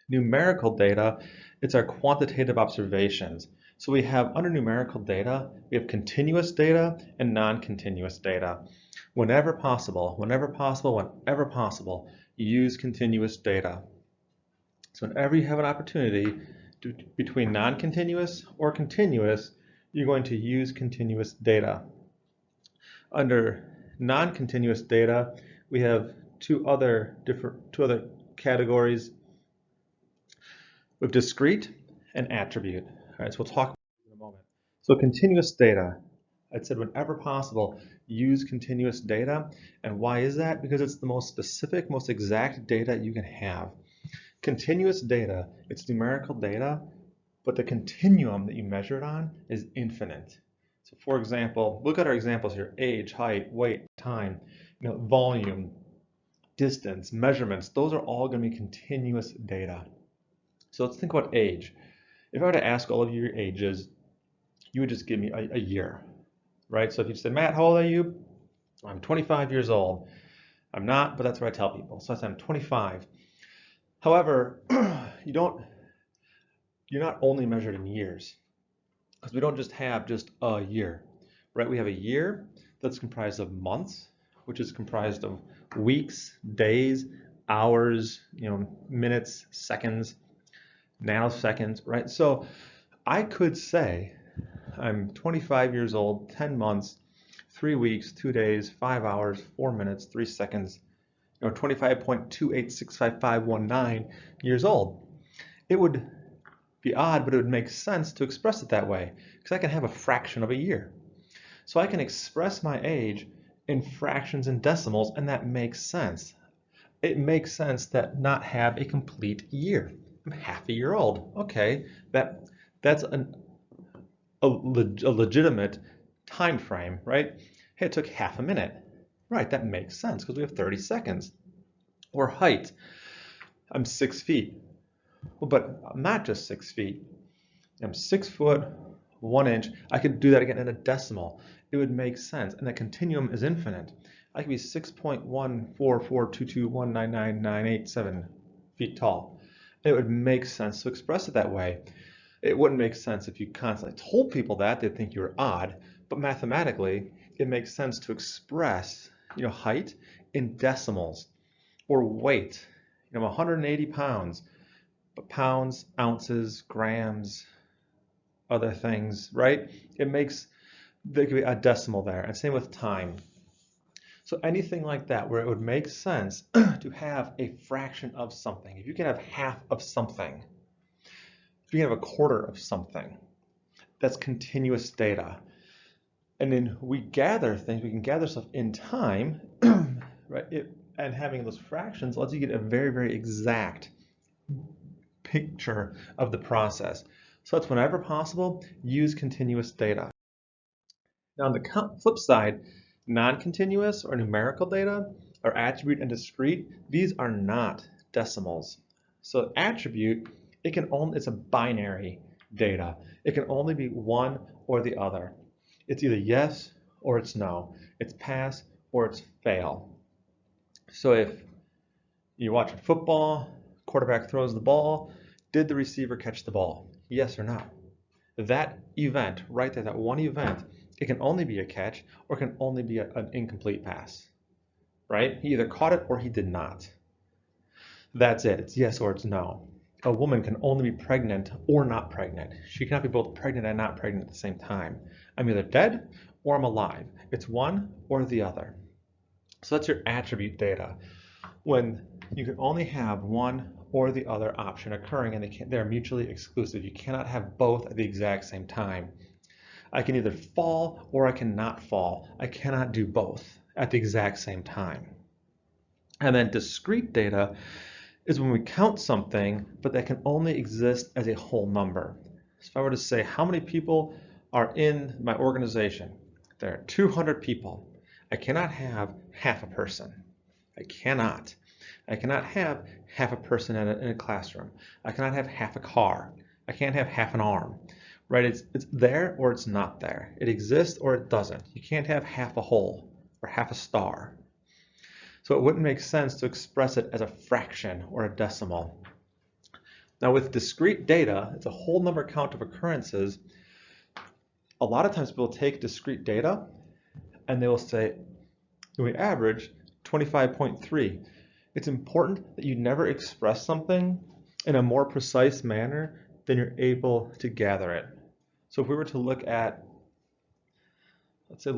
Numerical data, it's our quantitative observations. So we have, under numerical data, we have continuous data and non-continuous data. Whenever possible, use continuous data. So whenever you have an opportunity between non-continuous or continuous, you're going to use continuous data. Under non-continuous data, we have two other categories with discrete and attribute. All right, so we'll talk about this in a moment. So continuous data, I said whenever possible, use continuous data. And why is that? Because it's the most specific, most exact data you can have. Continuous data, it's numerical data, but the continuum that you measure it on is infinite. So for example, look at our examples here: age, height, weight, time, volume, distance, measurements. Those are all going to be continuous data. So let's think about age. If I were to ask all of you your ages, you would just give me a year, right? So if you say, Matt, how old are you? I'm 25 years old. I'm not, but that's what I tell people. So I say I'm 25. However, you're not only measured in years, because we don't just have just a year, right? We have a year that's comprised of months, which is comprised of weeks, days, hours, minutes, seconds, nanoseconds, right? So I could say I'm 25 years old, 10 months, 3 weeks, 2 days, 5 hours, 4 minutes, 3 seconds, 25.2865519 years old. It would be odd, but it would make sense to express it that way, because I can have a fraction of a year. So I can express my age in fractions and decimals, and that makes sense. It makes sense that not have a complete year. I'm half a year old. Okay, that's a legitimate time frame, right? Hey, it took half a minute. Right, that makes sense because we have 30 seconds. Or height. I'm 6 feet. Well, but I'm not just 6 feet. I'm 6 foot, 1 inch. I could do that again in a decimal. It would make sense. And the continuum is infinite. I could be 6.14422199987 feet tall. It would make sense to express it that way. It wouldn't make sense if you constantly told people that. They'd think you were odd. But mathematically, it makes sense to express, height in decimals or weight. I'm 180 pounds, but pounds, ounces, grams, other things, right? There could be a decimal there. And same with time. So anything like that where it would make sense to have a fraction of something. If you can have half of something, if you can have a quarter of something, that's continuous data. And then we gather things, we can gather stuff in time, right? And having those fractions lets you get a very, very exact picture of the process. So that's whenever possible, use continuous data. Now on the flip side, non-continuous or numerical data or attribute and discrete, these are not decimals. So attribute, it's a binary data. It can only be one or the other. It's either yes or it's no. It's pass or it's fail. So if you watch football, quarterback throws the ball, did the receiver catch the ball? Yes or no? That event, right there, that one event, it can only be a catch or it can only be an incomplete pass, right? He either caught it or he did not. That's it. It's yes or it's no. A woman can only be pregnant or not pregnant. She cannot be both pregnant and not pregnant at the same time. I'm either dead or I'm alive. It's one or the other. So that's your attribute data. When you can only have one or the other option occurring and they're mutually exclusive. You cannot have both at the exact same time. I can either fall or I cannot fall. I cannot do both at the exact same time. And then discrete data is when we count something, but that can only exist as a whole number. So if I were to say how many people are in my organization, there are 200 people. I cannot have half a person. I cannot. I cannot have half a person in a classroom. I cannot have half a car. I can't have half an arm, right? It's there or it's not there. It exists or it doesn't. You can't have half a hole or half a star. So it wouldn't make sense to express it as a fraction or a decimal. Now with discrete data, it's a whole number count of occurrences. A lot of times people take discrete data and they will say, we average 25.3. It's important that you never express something in a more precise manner than you're able to gather it. So if we were to look at, let's say,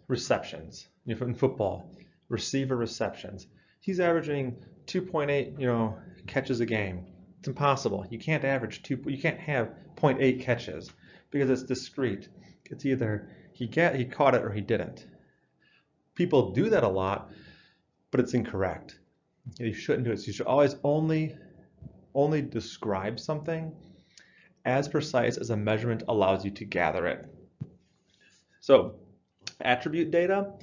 receptions, in football, receiver receptions. He's averaging 2.8, catches a game. It's impossible. You can't average you can't have 0.8 catches because it's discrete. It's either he caught it or he didn't. People do that a lot, but it's incorrect. You shouldn't do it. So you should always only describe something as precise as a measurement allows you to gather it. So attribute data,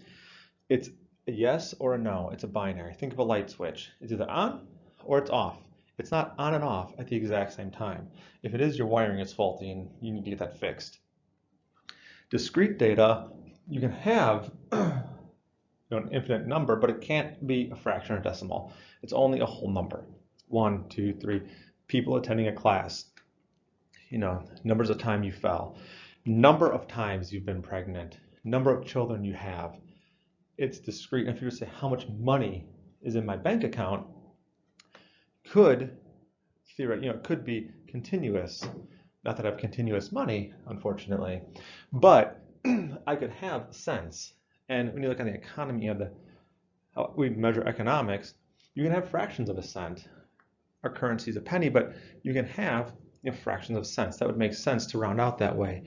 it's a yes or a no. It's a binary. Think of a light switch. It's either on or it's off. It's not on and off at the exact same time. If it is, your wiring is faulty and you need to get that fixed. Discrete data, you can have an infinite number, but it can't be a fraction or decimal. It's only a whole number. 1, 2, 3. People attending a class. Numbers of times you fell. Number of times you've been pregnant. Number of children you have. It's discrete. And if you were to say how much money is in my bank account, could be continuous. Not that I have continuous money, unfortunately, but I could have sense. And when you look at the economy of how we measure economics, you can have fractions of a cent. Our currency is a penny, but you can have fractions of cents. That would make sense to round out that way.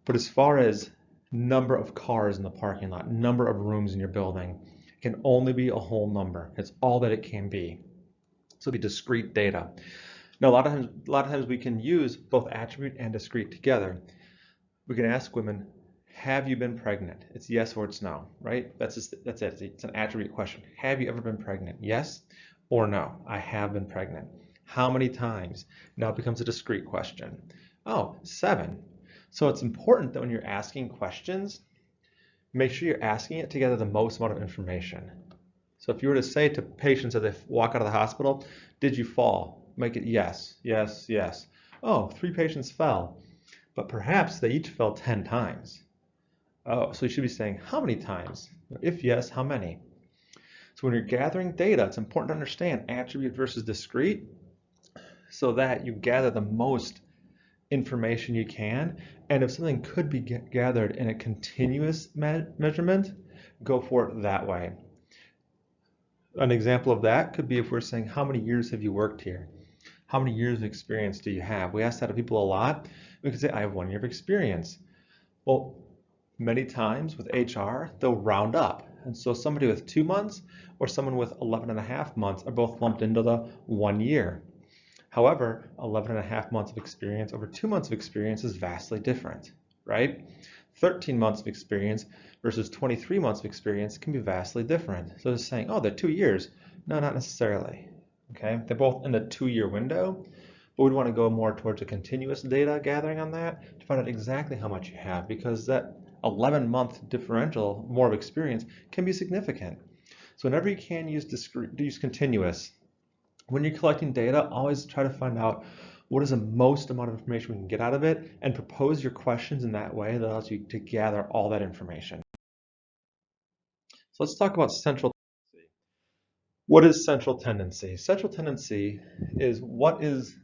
But as far as number of cars in the parking lot, number of rooms in your building, it can only be a whole number. It's all that it can be. So it'll be discrete data. Now, a lot of times we can use both attribute and discrete together. We can ask women, have you been pregnant? It's yes or it's no, right? That's it. It's an attribute question. Have you ever been pregnant? Yes or no? I have been pregnant. How many times? Now it becomes a discrete question. Oh, 7. So it's important that when you're asking questions, make sure you're asking it to gather the most amount of information. So if you were to say to patients as they walk out of the hospital, did you fall? Make it yes, yes, yes. Oh, 3 patients fell, but perhaps they each fell 10 times. Oh, so you should be saying how many times? If yes, how many? So when you're gathering data, it's important to understand attribute versus discrete so that you gather the most information you can. And if something could be gathered in a continuous measurement, go for it that way. An example of that could be if we're saying, how many years have you worked here? How many years of experience do you have? We ask that of people a lot. We could say, I have 1 year of experience. Well, many times with HR, they'll round up. And so somebody with 2 months or someone with 11 and a half months are both lumped into the 1 year. However, 11 and a half months of experience over 2 months of experience is vastly different, right? 13 months of experience versus 23 months of experience can be vastly different. So just saying, oh, they're 2 years. No, not necessarily. Okay, they're both in the 2-year window, but we'd want to go more towards a continuous data gathering on that to find out exactly how much you have, because that 11-month differential, more of experience, can be significant. So whenever you can use continuous, when you're collecting data, always try to find out what is the most amount of information we can get out of it and propose your questions in that way that allows you to gather all that information. So let's talk about central tendency. What is central tendency? Central tendency is what is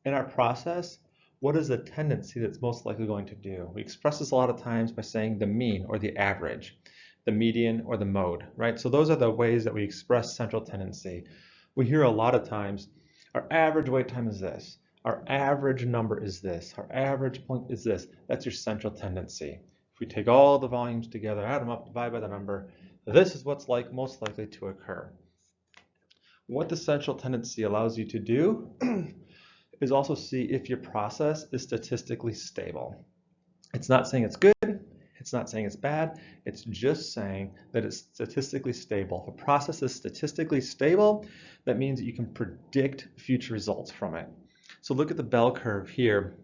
in our process, what is the tendency that's most likely going to do? We express this a lot of times by saying the mean or the average, the median or the mode, right? So those are the ways that we express central tendency. We hear a lot of times, our average wait time is this, our average number is this, our average point is this. That's your central tendency. If we take all the volumes together, add them up, divide by the number, this is what's most likely to occur. What the central tendency allows you to do is also see if your process is statistically stable. It's not saying it's good, it's not saying it's bad, it's just saying that it's statistically stable. If a process is statistically stable, that means that you can predict future results from it. So look at the bell curve here.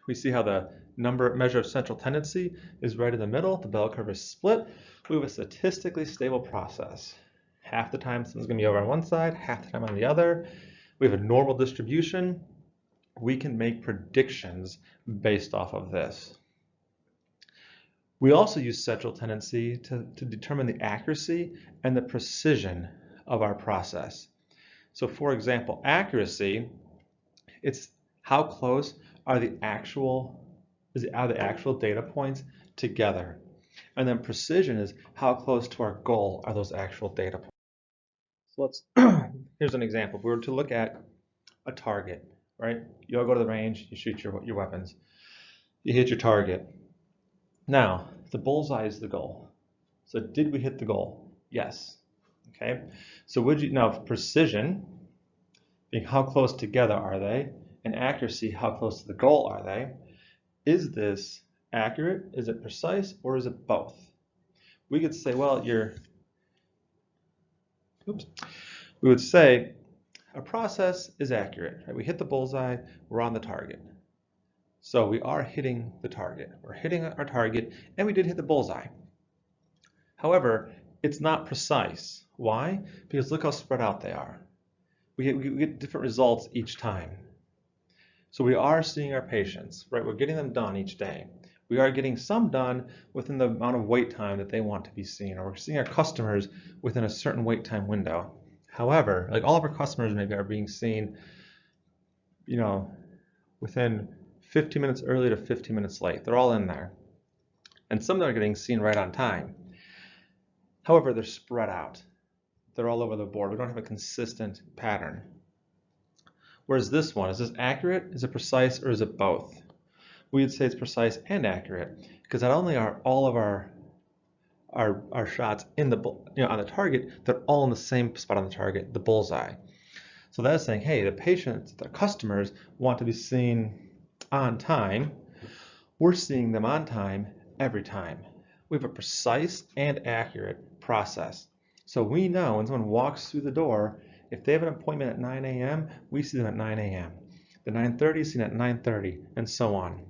We see how the measure of central tendency is right in the middle. The bell curve is split. We have a statistically stable process. Half the time something's going to be over on one side, half the time on the other. We have a normal distribution. We can make predictions based off of this. We also use central tendency to determine the accuracy and the precision of our process. So for example, accuracy, it's how close are the actual data points together. And then precision is how close to our goal are those actual data points. So here's an example. If we were to look at a target, right? You all go to the range, you shoot your weapons. You hit your target. Now, the bullseye is the goal. So did we hit the goal? Yes. Okay. So now precision, being how close together are they, and accuracy, how close to the goal are they? Is this accurate? Is it precise? Or is it both? We could say, well, we would say a process is accurate. Right? We hit the bullseye, we're on the target. So we are hitting the target. We're hitting our target, and we did hit the bullseye. However, it's not precise. Why? Because look how spread out they are. We get different results each time. So we are seeing our patients, right? We're getting them done each day. We are getting some done within the amount of wait time that they want to be seen, or we're seeing our customers within a certain wait time window. However, like all of our customers maybe are being seen, within 15 minutes early to 15 minutes late. They're all in there. And some of them are getting seen right on time. However, they're spread out. They're all over the board. We don't have a consistent pattern. Whereas this one, is this accurate? Is it precise? Or is it both? We would say it's precise and accurate because not only are all of our shots in on the target, they're all in the same spot on the target, the bullseye. So that's saying, hey, the patients, the customers want to be seen on time. We're seeing them on time every time. We have a precise and accurate process. So we know when someone walks through the door, if they have an appointment at 9 a.m., we see them at 9 a.m. The 9:30 is seen at 9:30, and so on.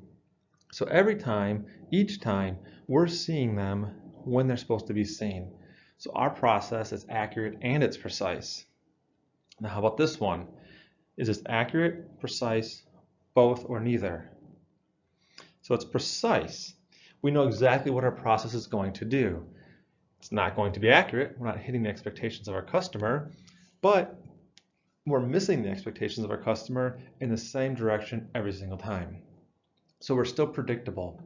So every time, each time, we're seeing them when they're supposed to be seen. So our process is accurate and it's precise. Now, how about this one? Is this accurate, precise, both, or neither? So it's precise. We know exactly what our process is going to do. It's not going to be accurate. We're not hitting the expectations of our customer, but we're missing the expectations of our customer in the same direction every single time. So we're still predictable.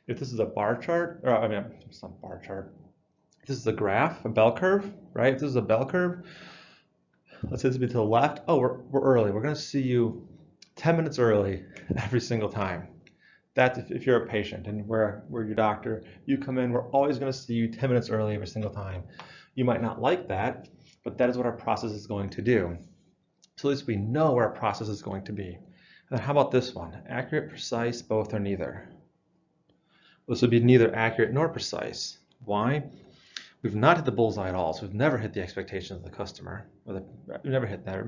If this is a bar chart, or I mean, it's not a bar chart. If this is a graph, a bell curve, right? If this is a bell curve, let's say this would be to the left. Oh, we're early. We're going to see you 10 minutes early every single time. That's if you're a patient and we're your doctor, you come in, we're always going to see you 10 minutes early every single time. You might not like that, but that is what our process is going to do. So at least we know where our process is going to be. And then how about this one? Accurate, precise, both, or neither? This would be neither accurate nor precise. Why? We've not hit the bullseye at all, so we've never hit the expectations of the customer. We've never hit that.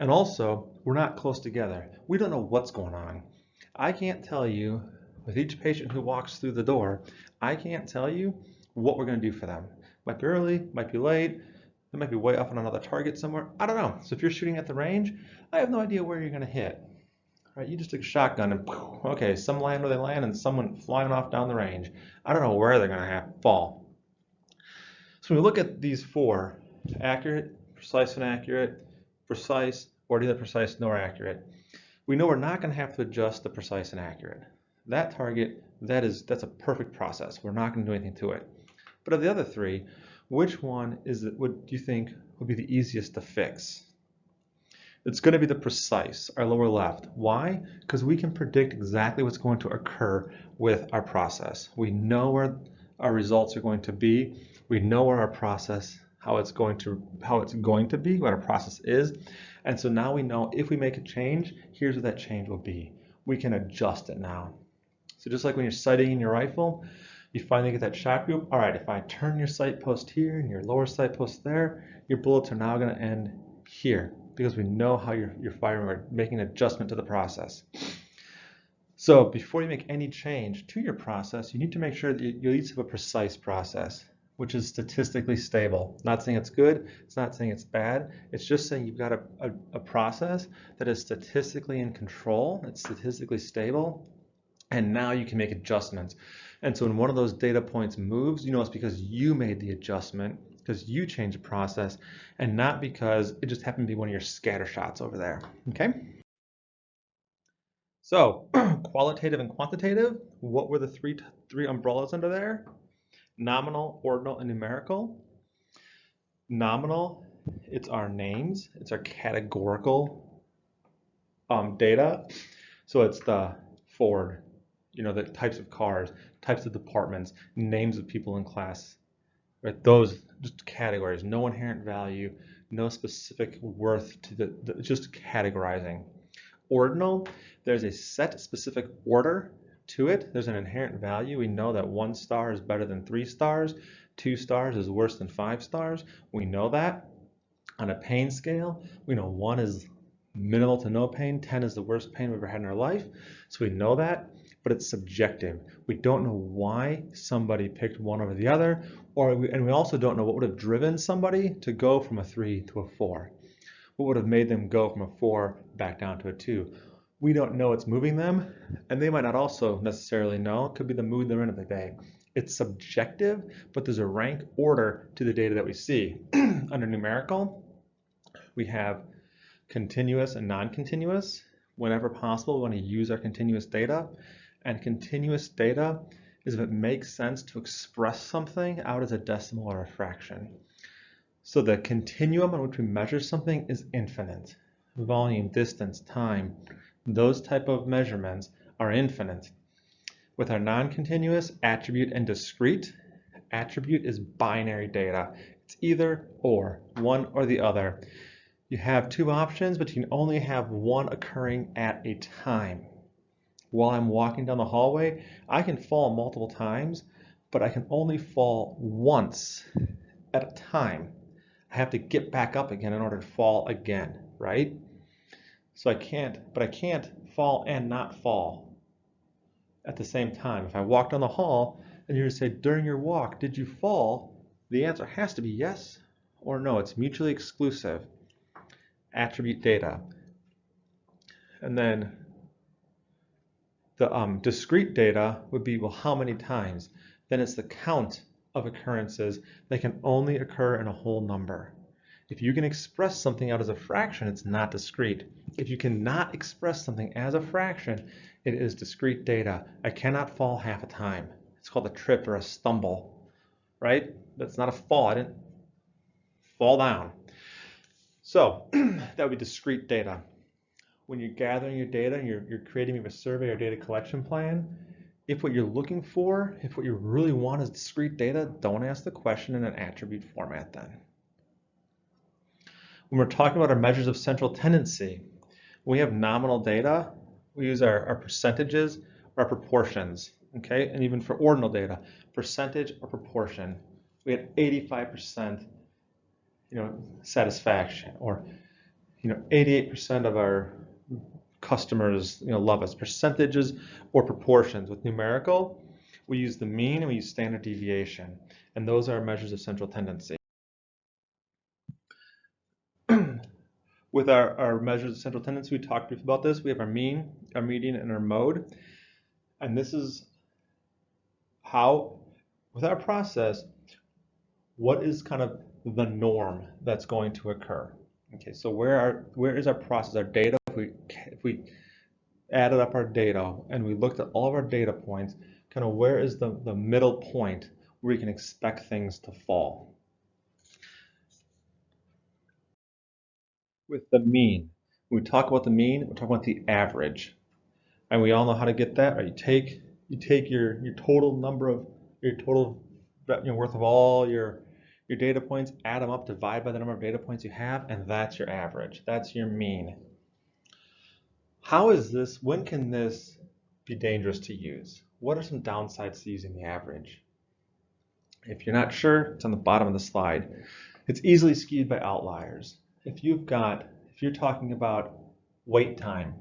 And also, we're not close together. We don't know what's going on. I can't tell you, with each patient who walks through the door, I can't tell you what we're going to do for them. Might be early, might be late, they might be way off on another target somewhere. I don't know. So if you're shooting at the range, I have no idea where you're going to hit. Right, you just took a shotgun and okay, some land where they land and someone flying off down the range. I don't know where they're going to fall. So when we look at these four, accurate, precise and accurate, precise, or neither precise nor accurate, we know we're not going to have to adjust the precise and accurate. That target, that's a perfect process. We're not going to do anything to it. But of the other three, which one would you think would be the easiest to fix? It's going to be the precise, our lower left. Why? Because we can predict exactly what's going to occur with our process. We know where our results are going to be. We know where our process, how it's going to be, what our process is. And so now we know if we make a change, here's what that change will be. We can adjust it now. So just like when you're sighting your rifle, you finally get that shot group. All right, if I turn your sight post here and your lower sight post there, your bullets are now going to end here, because we know how you're firing. We're making an adjustment to the process. So before you make any change to your process, you need to make sure that you at least have a precise process, which is statistically stable. Not saying it's good, it's not saying it's bad, it's just saying you've got a process that is statistically in control, it's statistically stable, and now you can make adjustments. And so when one of those data points moves, you know it's because you made the adjustment, because you changed the process, and not because it just happened to be one of your scatter shots over there, okay? So qualitative and quantitative, what were the three umbrellas under there? Nominal, ordinal, and numerical. Nominal, it's our names, it's our categorical data. So it's the Ford, the types of cars, types of departments, names of people in class, right? Those just categories, no inherent value, no specific worth to just categorizing. Ordinal, there's a set specific order to it. There's an inherent value. We know that 1 star is better than 3 stars. 2 stars is worse than 5 stars. We know that. On a pain scale, we know 1 is minimal to no pain, 10 is the worst pain we've ever had in our life. So we know that, but it's subjective. We don't know why somebody picked one over the other, and we also don't know what would have driven somebody to go from a 3 to a 4. What would have made them go from a 4 back down to a 2? We don't know what's moving them, and they might not also necessarily know. It could be the mood they're in at the day. It's subjective, but there's a rank order to the data that we see. Under numerical, we have continuous and non-continuous. Whenever possible, we want to use our continuous data. And continuous data is if it makes sense to express something out as a decimal or a fraction. So the continuum on which we measure something is infinite. Volume, distance, time, those type of measurements are infinite. With our non-continuous, attribute, and discrete, attribute is binary data. It's either or, one or the other. You have 2 options, but you can only have one occurring at a time. While I'm walking down the hallway, I can fall multiple times, but I can only fall once at a time. I have to get back up again in order to fall again, right? So I can't fall and not fall. at the same time. If I walk down the hall and you're to say, during your walk, did you fall? The answer has to be yes or no. It's mutually exclusive. Attribute data. And then the discrete data would be, well, how many times? Then it's the count of occurrences that can only occur in a whole number. If you can express something out as a fraction, it's not discrete. If you cannot express something as a fraction, it is discrete data. I cannot fall half a time. It's called a trip or a stumble, right? That's not a fall. I didn't fall down. So that would be discrete data. When you're gathering your data and you're creating a survey or data collection plan, if what you're looking for, if what you really want is discrete data, don't ask the question in an attribute format then. When we're talking about our measures of central tendency, when we have nominal data, we use our percentages or our proportions, okay? And even for ordinal data, percentage or proportion. We had 85%, satisfaction, or 88% of our customers love us. Percentages or proportions. With numerical, we use the mean and we use standard deviation, and those are measures of central tendency. With our measures of central tendency, we talked briefly about this. We have our mean, our median, and our mode. And this is how, with our process, what is kind of the norm that's going to occur? Okay, so where is our process, our data? If we added up our data and we looked at all of our data points, kind of where is the middle point where we can expect things to fall? With the mean, when we talk about the mean, we're talking about the average. And we all know how to get that, right? You take your total number of your total worth of all your data points, add them up, divide by the number of data points you have, and that's your average. That's your mean. How is this? When can this be dangerous to use? What are some downsides to using the average? If you're not sure, it's on the bottom of the slide. It's easily skewed by outliers. If you're talking about wait time,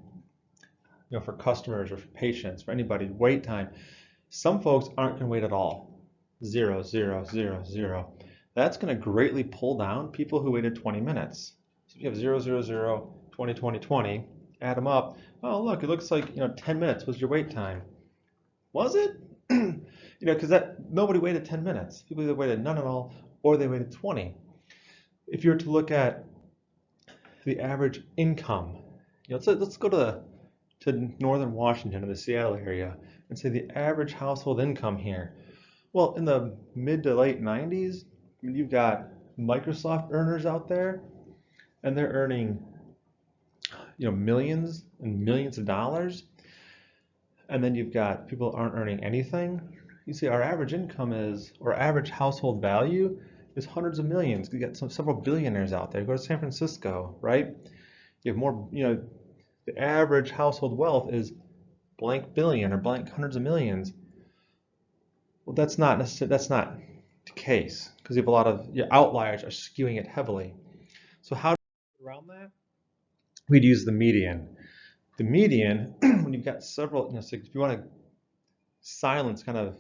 for customers or for patients, for anybody, wait time, some folks aren't going to wait at all. 0, 0, 0, 0. That's going to greatly pull down people who waited 20 minutes. So if you have 0, 0, 0, 20, 20, 20, add them up. Oh, look, it looks like 10 minutes was your wait time. Was it? Because nobody waited 10 minutes. People either waited none at all or they waited 20. If you were to look at the average income, let's go to northern Washington, or the Seattle area, and say the average household income here. Well, in the mid to late 90s, you've got Microsoft earners out there, and they're earning millions and millions of dollars. And then you've got people who aren't earning anything. You see our average income or average household value is hundreds of millions. You got several billionaires out there. Go to San Francisco, right? You have more, the average household wealth is blank billion or blank hundreds of millions. Well, that's not the case, because you have a lot of outliers are skewing it heavily. So how do we get around that? We'd use the median. The median, when you've got several, so if you want to silence, kind of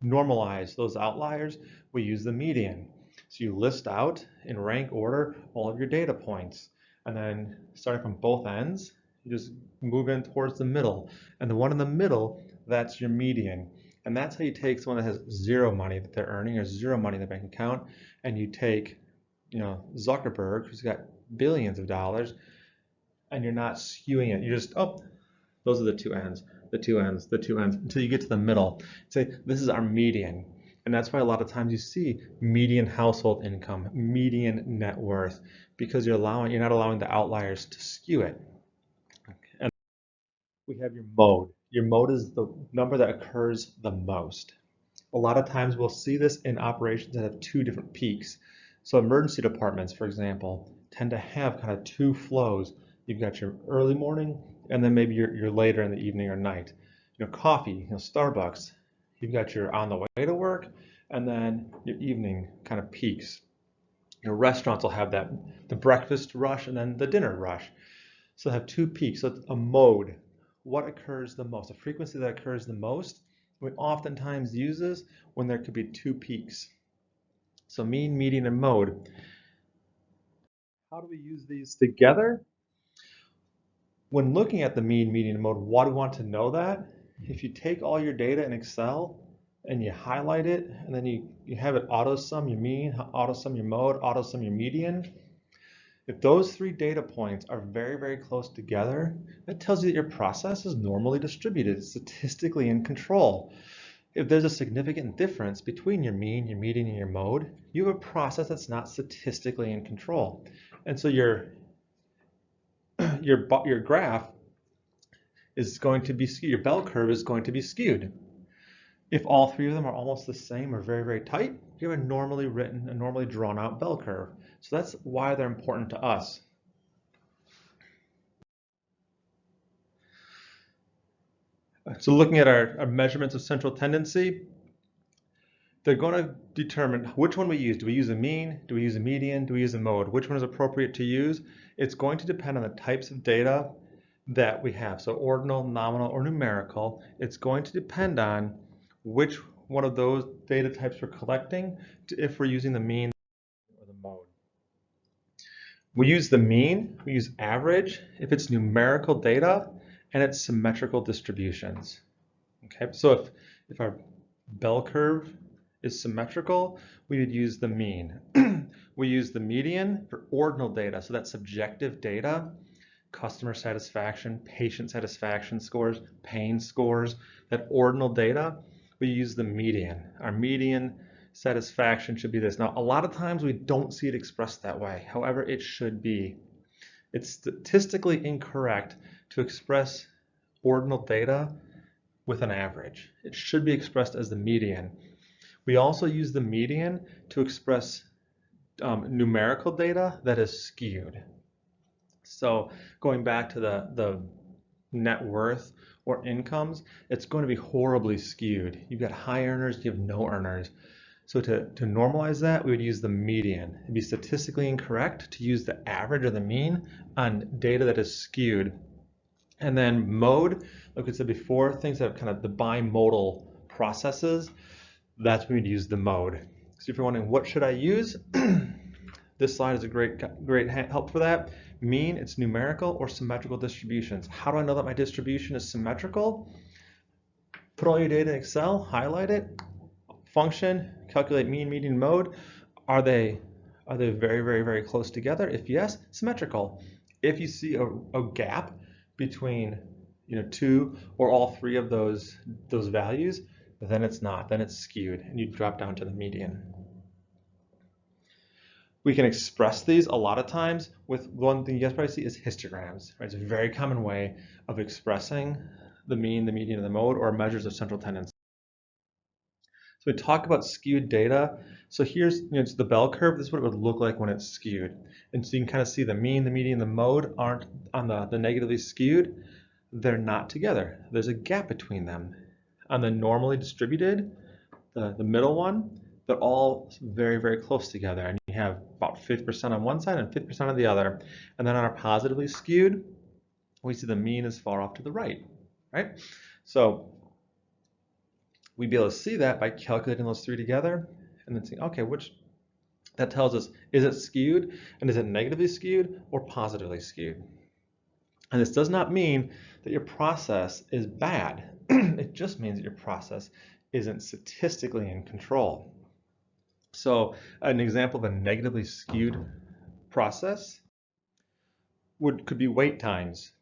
normalize those outliers, we use the median. So you list out in rank order all of your data points, and then starting from both ends, you just move in towards the middle. And the one in the middle, that's your median. And that's how you take someone that has zero money that they're earning or zero money in their bank account, and you take, Zuckerberg, who's got billions of dollars, and you're not skewing it. You just, those are the two ends, the two ends, the two ends, until you get to the middle. Say, this is our median. And that's why a lot of times you see median household income, median net worth, because you're not allowing the outliers to skew it. And we have your mode. Your mode is the number that occurs the most. A lot of times we'll see this in operations that have two different peaks. So emergency departments, for example, tend to have kind of two flows. You've got your early morning, and then maybe you're later in the evening or night. Coffee, Starbucks, you've got your on the way to work, and then your evening kind of peaks. Restaurants will have the breakfast rush and then the dinner rush. So they have two peaks. So it's a mode. what occurs the most, the frequency that occurs the most. We oftentimes use this when there could be two peaks. So mean, median, and mode. How do we use these together? When looking at the mean, median, and mode, why do we want to know that? If you take all your data in Excel and you highlight it, and then you have it auto-sum your mean, auto-sum your mode, auto-sum your median, if those three data points are very, very close together, that tells you that your process is normally distributed, statistically in control. If there's a significant difference between your mean, your median, and your mode, you have a process that's not statistically in control. And so your graph is going to be skewed, your bell curve is going to be skewed. If all three of them are almost the same or very, very tight, you have a normally written, a normally drawn out bell curve. So that's why they're important to us. So looking at our measurements of central tendency, they're going to determine which one we use. Do we use a mean? Do we use a median? Do we use a mode? Which one is appropriate to use? It's going to depend on the types of data that we have. So ordinal, nominal, or numerical. It's going to depend on which one of those data types we're collecting if we're using the mean or the mode. We use the mean, we use average if it's numerical data and it's symmetrical distributions. Okay, so if our bell curve is symmetrical, we would use the mean. We use the median for ordinal data, so that's subjective data, customer satisfaction, patient satisfaction scores, pain scores, that ordinal data, we use the median. Our median satisfaction should be this. Now, a lot of times we don't see it expressed that way. However, it should be. It's statistically incorrect to express ordinal data with an average. It should be expressed as the median. We also use the median to express numerical data that is skewed. So going back to the net worth or incomes, it's going to be horribly skewed. You've got high earners, you have no earners. So to normalize that, we would use the median. It'd be statistically incorrect to use the average or the mean on data that is skewed. And then mode, like we said before, things that have kind of the bimodal processes, that's when we'd use the mode. So if you're wondering what should I use, this slide is a great help for that. Mean, it's numerical or symmetrical distributions. How do I know that my distribution is symmetrical? Put all your data in Excel, highlight it, function, calculate mean, median, mode. Are they very, very, very close together? If yes, symmetrical. If you see a gap between two or all three of those values, then it's not. Then it's skewed, and you drop down to the median. We can express these a lot of times with one thing you guys probably see is histograms. Right? It's a very common way of expressing the mean, the median, and the mode, or measures of central tendency. So we talk about skewed data. So here's it's the bell curve. This is what it would look like when it's skewed. And so you can kind of see the mean, the median, the mode aren't on the negatively skewed. They're not together. There's a gap between them. On the normally distributed, the middle one, they're all very, very close together. And you have about 50% on one side and 50% on the other. And then on our positively skewed, we see the mean is far off to the right, right? So we'd be able to see that by calculating those three together and then saying, okay, that tells us, is it skewed? And is it negatively skewed or positively skewed? And this does not mean that your process is bad. It just means that your process isn't statistically in control. So an example of a negatively skewed process could be wait times.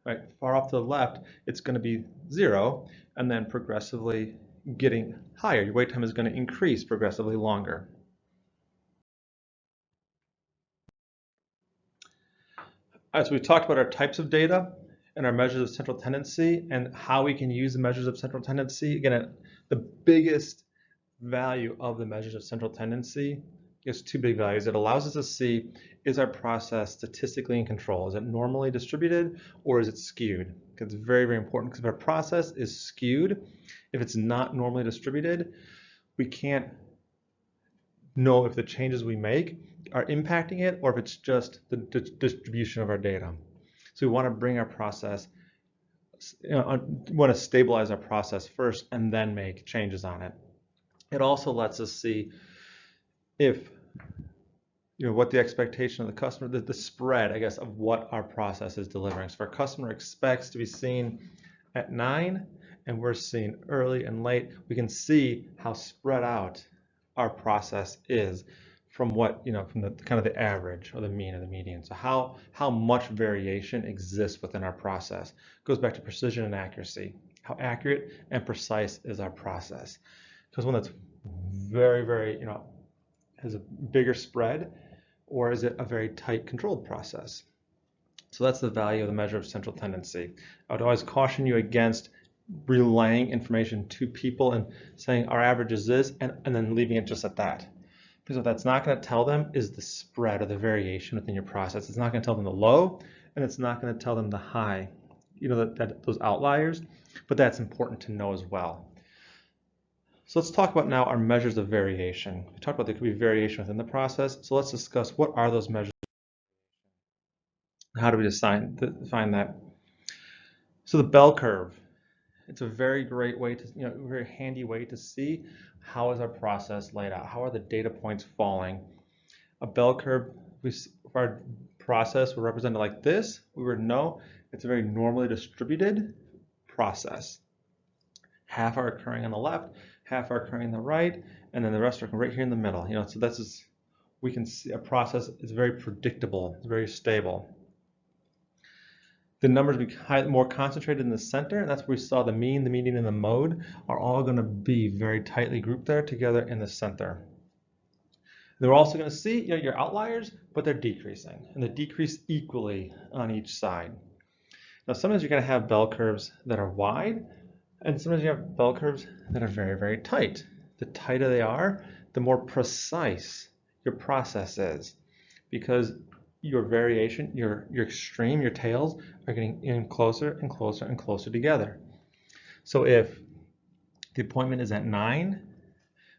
Right, far off to the left, it's going to be 0, and then progressively getting higher. Your wait time is going to increase progressively longer. As we talked about our types of data and our measures of central tendency and how we can use the measures of central tendency, again, the biggest value of the measures of central tendency is two big values. It allows us to see, is our process statistically in control? Is it normally distributed or is it skewed? Because it's very, very important, because if our process is skewed, if it's not normally distributed, we can't know if the changes we make are impacting it or if it's just the distribution of our data. So we want to bring our process want to stabilize our process first and then make changes on it. It also lets us see if what the expectation of the customer, the spread, I guess, of what our process is delivering. So if our customer expects to be seen at 9 and we're seen early and late, we can see how spread out our process is from what, from the kind of the average or the mean or the median. So how much variation exists within our process. It goes back to precision and accuracy. How accurate and precise is our process? Because one that's very, very, has a bigger spread, or is it a very tight controlled process? So that's the value of the measure of central tendency. I would always caution you against relaying information to people and saying our average is this and then leaving it just at that. Because what that's not going to tell them is the spread or the variation within your process. It's not going to tell them the low, and it's not going to tell them the high, those outliers, but that's important to know as well. So let's talk about now our measures of variation. We talked about there could be variation within the process, so let's discuss what are those measures. How do we define that? So the bell curve, it's a very great way to, very handy way to see how is our process laid out. How are the data points falling? A bell curve, if our process were represented like this, we would know it's a very normally distributed process. Half are occurring on the left, half are occurring on the right, and then the rest are right here in the middle. So that's just, we can see a process is very predictable, it's very stable. The numbers be more concentrated in the center, and that's where we saw the mean, the median, and the mode are all going to be very tightly grouped there together in the center. They're also going to see your outliers, but they're decreasing, and they decrease equally on each side. Now, sometimes you're going to have bell curves that are wide, and sometimes you have bell curves that are very, very tight. The tighter they are, the more precise your process is, because your variation, your extreme, your tails are getting in closer and closer and closer together. So if the appointment is at 9,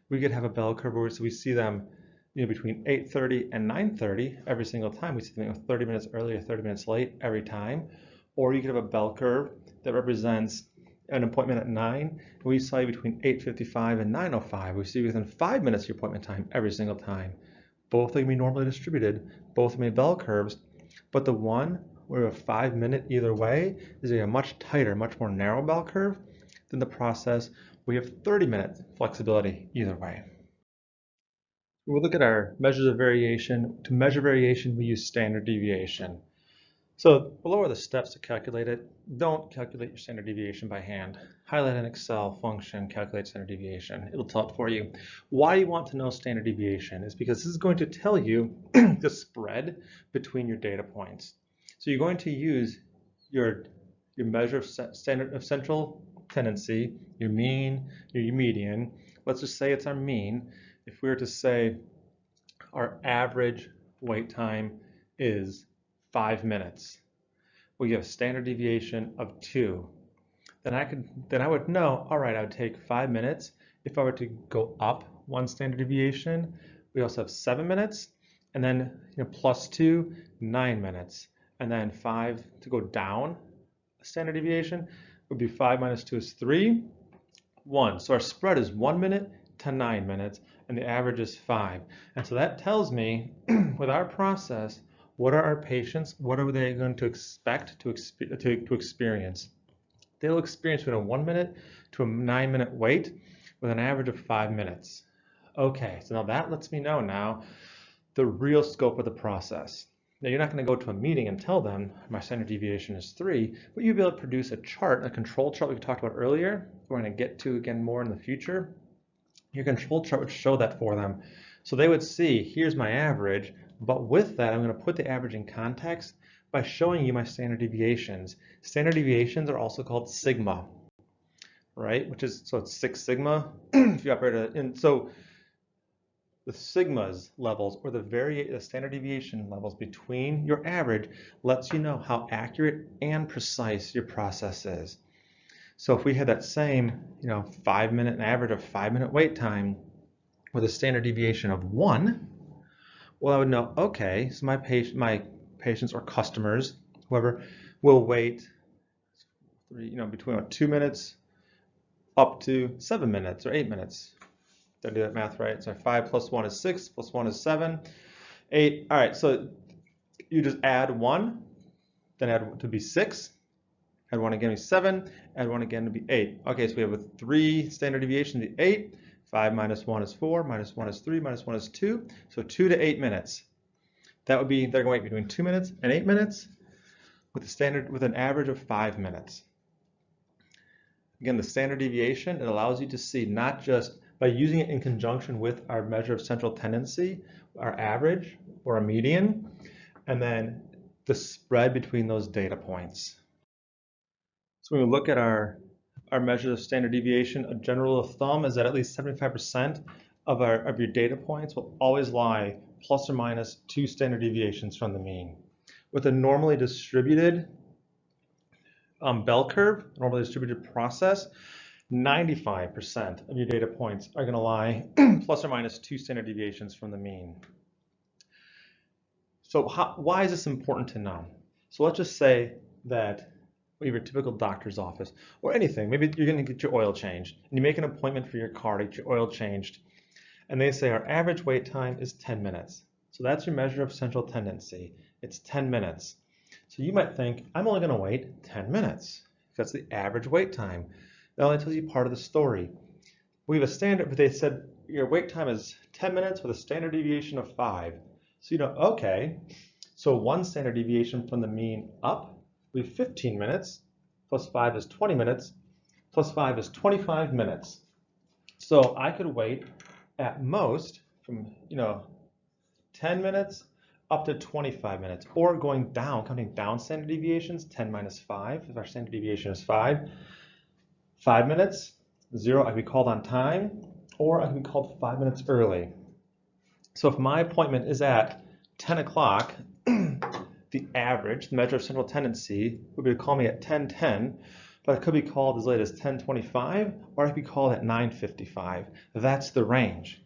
we could have a bell curve where we see them between 8:30 and 9:30 every single time. We see them 30 minutes early or 30 minutes late every time. Or you could have a bell curve that represents an appointment at 9, and we saw you between 8:55 and 9:05. We see you within 5 minutes of your appointment time every single time. Both are going to be normally distributed, both are going to be bell curves, but the one where a 5 minute either way is a much tighter, much more narrow bell curve than the process where you have 30-minute flexibility either way. We'll look at our measures of variation. To measure variation, we use standard deviation. So below are the steps to calculate it. Don't calculate your standard deviation by hand. Highlight an Excel function, calculate standard deviation. It'll tell it for you. Why you want to know standard deviation is because this is going to tell you the spread between your data points. So you're going to use your measure of central tendency, your mean, your median. Let's just say it's our mean. If we were to say our average wait time is 5 minutes, we have a standard deviation of 2. Then I would know, all right, I would take 5 minutes. If I were to go up 1 standard deviation, we also have 7 minutes, and then plus 2, 9 minutes, and then 5 to go down a standard deviation would be 5 minus 2 is 3, 1. So our spread is 1 minute to 9 minutes, and the average is 5. And so that tells me with our process, what are our patients, what are they going to expect to experience? They'll experience between a 1 minute to a 9 minute wait with an average of 5 minutes. Okay, so now that lets me know now the real scope of the process. Now you're not going to go to a meeting and tell them my standard deviation is 3, but you'll be able to produce a chart, a control chart we talked about earlier. We're going to get to again more in the future. Your control chart would show that for them. So they would see, here's my average, but with that, I'm going to put the average in context by showing you my standard deviations. Standard deviations are also called sigma, right? So it's 6 sigma. If you operate it, and so the sigmas levels or the standard deviation levels between your average lets you know how accurate and precise your process is. So if we had that same, 5 minute, an average of 5 minute wait time with a standard deviation of 1, well, I would know, okay, so my patients or customers, whoever, will wait between 2 minutes up to 7 minutes or 8 minutes. Did I do that math right? So 5 plus 1 is 6, plus 1 is 7, 8. All right, so you just add 1, then add to be 6, add 1 again to be 7, add 1 again to be 8. Okay, so we have a 3 standard deviation to be 8. 5 minus 1 is 4, minus 1 is 3, minus 1 is 2. So 2 to 8 minutes. That would be, they're going to wait between 2 minutes and 8 minutes with an average of 5 minutes. Again, the standard deviation, it allows you to see not just by using it in conjunction with our measure of central tendency, our average or a median, and then the spread between those data points. So when we look at our measure of standard deviation, a general rule of thumb is that at least 75% of your data points will always lie plus or minus 2 standard deviations from the mean. With a normally distributed bell curve, normally distributed process, 95% of your data points are going to lie plus or minus 2 standard deviations from the mean. So why is this important to know? So let's just say that we have your typical doctor's office or anything. Maybe you're going to get your oil changed and you make an appointment for your car to get your oil changed. And they say our average wait time is 10 minutes. So that's your measure of central tendency. It's 10 minutes. So you might think, I'm only going to wait 10 minutes. That's the average wait time. That only tells you part of the story. We have a standard, but they said your wait time is 10 minutes with a standard deviation of 5. So okay, so 1 standard deviation from the mean up, we have 15 minutes, plus 5 is 20 minutes, plus 5 is 25 minutes. So I could wait at most from 10 minutes up to 25 minutes, or going down, counting down standard deviations, 10 minus 5, if our standard deviation is 5 minutes, 0, I can be called on time, or I can be called 5 minutes early. So if my appointment is at 10 o'clock, the average, the measure of central tendency, would be to call me at 10:10, but it could be called as late as 10:25, or it could be called at 9:55. That's the range.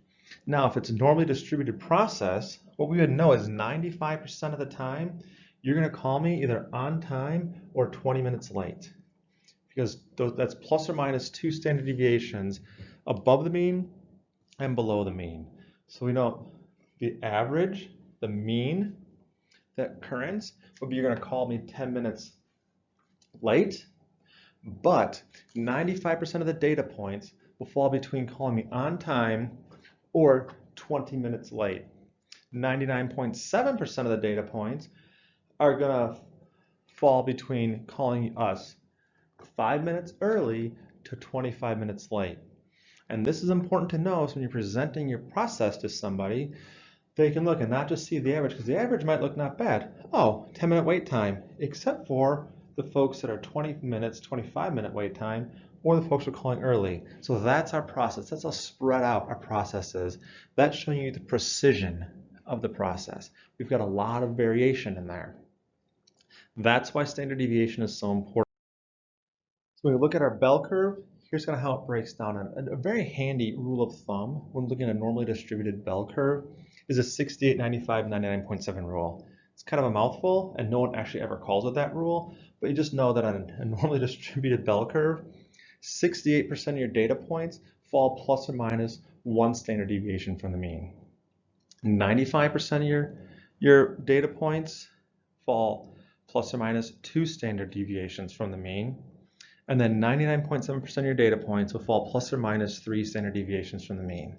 Now, if it's a normally distributed process, what we would know is 95% of the time, you're going to call me either on time or 20 minutes late, because that's plus or minus 2 standard deviations above the mean and below the mean. So we know the average, the mean, the occurrence would be you're going to call me 10 minutes late, but 95% of the data points will fall between calling me on time or 20 minutes late. 99.7% of the data points are going to fall between calling us 5 minutes early to 25 minutes late. And this is important to know, so when you're presenting your process to somebody, they can look and not just see the average, because the average might look not bad. Oh, 10-minute wait time, except for the folks that are 20 minutes, 25-minute wait time, or the folks who are calling early. So that's our process. That's how spread out our process is. That's showing you the precision of the process. We've got a lot of variation in there. That's why standard deviation is so important. So when we look at our bell curve, here's kind of how it breaks down. A very handy rule of thumb when looking at a normally distributed bell curve is a 68, 95, 99.7 rule. It's kind of a mouthful, and no one actually ever calls it that rule, but you just know that on a normally distributed bell curve, 68% of your data points fall plus or minus 1 standard deviation from the mean. 95% of your data points fall plus or minus 2 standard deviations from the mean. And then 99.7% of your data points will fall plus or minus 3 standard deviations from the mean.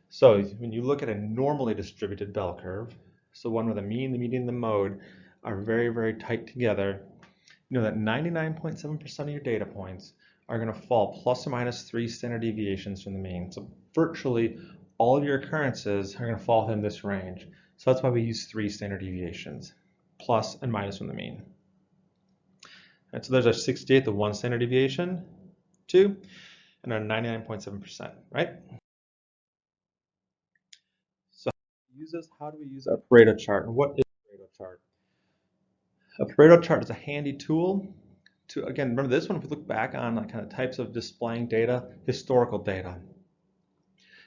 So when you look at a normally distributed bell curve, so one where the mean, the median, and the mode are very, very tight together, you know that 99.7% of your data points are going to fall plus or minus 3 standard deviations from the mean. So virtually all of your occurrences are going to fall within this range. So that's why we use 3 standard deviations, plus and minus from the mean. And so there's our 68, the 1 standard deviation, 2, and our 99.7%, right? So how do we use our Pareto chart? And what is a Pareto chart? A Pareto chart is a handy tool to, again, remember this one, if we look back on like kind of types of displaying data, historical data.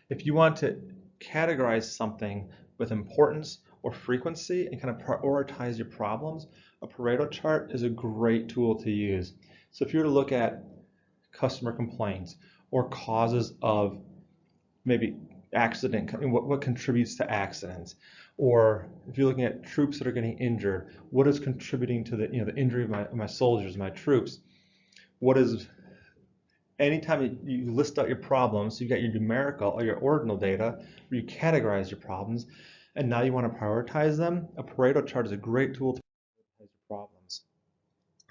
If you want to categorize something with importance or frequency and kind of prioritize your problems, a Pareto chart is a great tool to use. So if you were to look at customer complaints or causes of maybe accident, what contributes to accidents, or if you're looking at troops that are getting injured, what is contributing to the injury of my soldiers, my troops? What is anytime you list out your problems, so you got your numerical or your ordinal data, where you categorize your problems, and now you want to prioritize them, a Pareto chart is a great tool to prioritize your problems.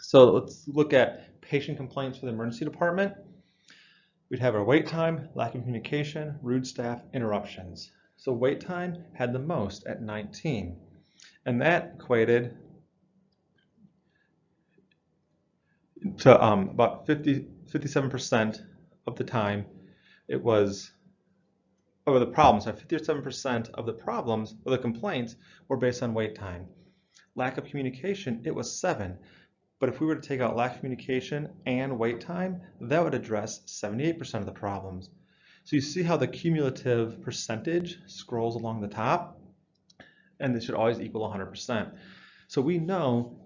So let's look at patient complaints for the emergency department. We'd have our wait time, lack of communication, rude staff, interruptions. So wait time had the most at 19, and that equated to about 57% of the time it was, or the problems, 57% of the problems or the complaints were based on wait time. Lack of communication, it was 7. But if we were to take out lack of communication and wait time, that would address 78% of the problems. So you see how the cumulative percentage scrolls along the top, and this should always equal 100%. So we know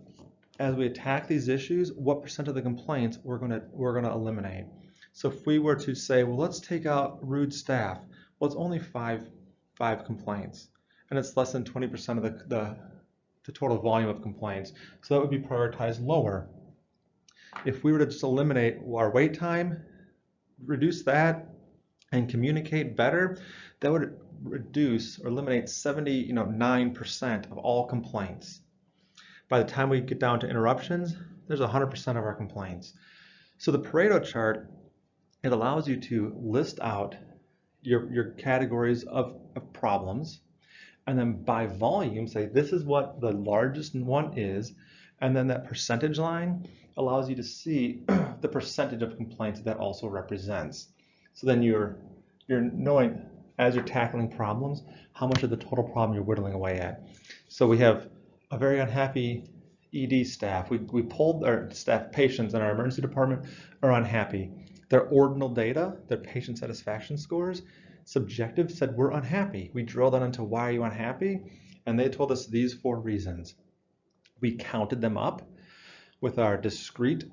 as we attack these issues, what percent of the complaints we're gonna eliminate. So if we were to say, well, let's take out rude staff, well, it's only five complaints, and it's less than 20% of the total volume of complaints. So that would be prioritized lower. If we were to just eliminate our wait time, reduce that, and communicate better, that would reduce or eliminate 79% of all complaints. By the time we get down to interruptions, there's 100% of our complaints. So the Pareto chart, it allows you to list out your categories of problems, and then by volume say this is what the largest one is, and then that percentage line allows you to see the percentage of complaints that also represents. So then you're knowing as you're tackling problems how much of the total problem you're whittling away at. So we have a very unhappy ED staff. We polled our staff patients in our emergency department are unhappy. Their ordinal data, their patient satisfaction scores, subjective said we're unhappy. We drilled down into why are you unhappy, and they told us these 4 reasons. We counted them up with our discrete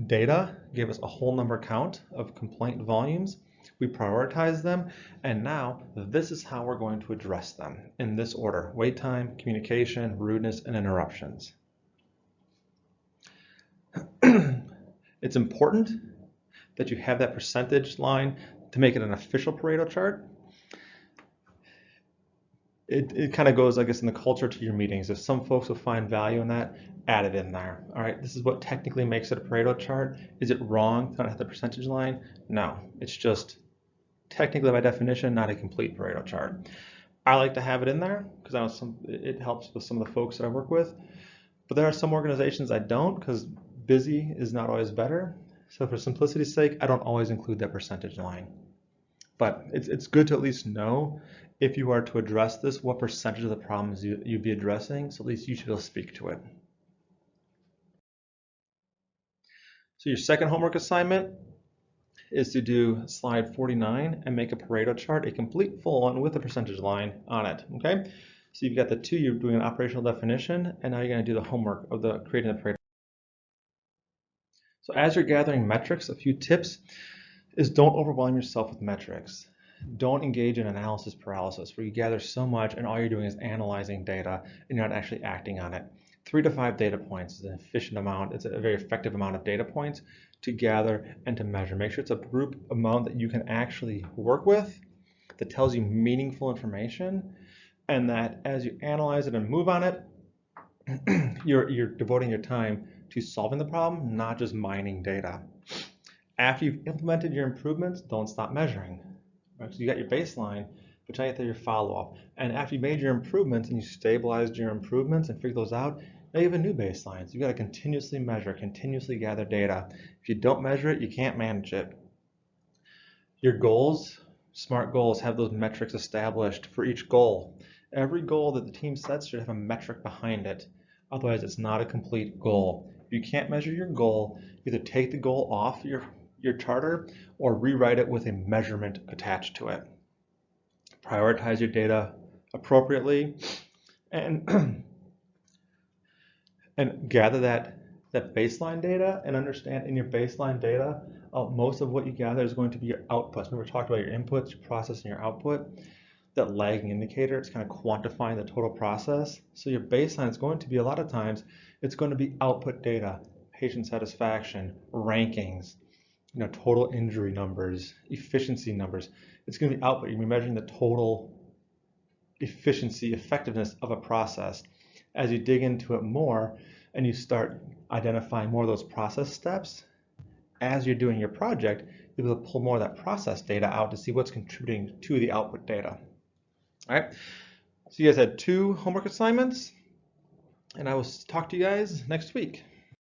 data, gave us a whole number count of complaint volumes. We prioritized them, and now this is how we're going to address them in this order: wait time, communication, rudeness, and interruptions. It's important that you have that percentage line to make it an official Pareto chart. It kind of goes, I guess, in the culture to your meetings. If some folks will find value in that, add it in there. All right, this is what technically makes it a Pareto chart. Is it wrong to not have the percentage line? No, it's just technically by definition not a complete Pareto chart. I like to have it in there because I know it helps with some of the folks that I work with. But there are some organizations I don't, because busy is not always better. So for simplicity's sake, I don't always include that percentage line. But it's good to at least know if you are to address this, what percentage of the problems you'd be addressing, so at least you should speak to it. So your second homework assignment is to do slide 49 and make a Pareto chart, a complete full one with a percentage line on it, okay? So you've got the 2, you're doing an operational definition, and now you're going to do the homework of creating the Pareto. So as you're gathering metrics, a few tips is don't overwhelm yourself with metrics. Don't engage in analysis paralysis where you gather so much and all you're doing is analyzing data and you're not actually acting on it. 3 to 5 data points is an efficient amount. It's a very effective amount of data points to gather and to measure. Make sure it's a group amount that you can actually work with, that tells you meaningful information, and that as you analyze it and move on it, you're devoting your time to solving the problem, not just mining data. After you've implemented your improvements, don't stop measuring. Right? So you got your baseline, but now you have to do your follow-up. And after you made your improvements and you stabilized your improvements and figured those out, now you have a new baseline. So you got to continuously measure, continuously gather data. If you don't measure it, you can't manage it. Your goals, SMART goals, have those metrics established for each goal. Every goal that the team sets should have a metric behind it. Otherwise, it's not a complete goal. If you can't measure your goal, either take the goal off your charter or rewrite it with a measurement attached to it. Prioritize your data appropriately, and and gather that baseline data and understand in your baseline data, most of what you gather is going to be your outputs. Remember, we talked about your inputs, your process, and your output. That lagging indicator, it's kind of quantifying the total process. So your baseline is going to be, a lot of times, it's going to be output data, patient satisfaction, rankings, total injury numbers, efficiency numbers. It's going to be output. You're measuring the total efficiency, effectiveness of a process. As you dig into it more and you start identifying more of those process steps, as you're doing your project, you'll be able to pull more of that process data out to see what's contributing to the output data. All right, so you guys had 2 homework assignments, and I will talk to you guys next week.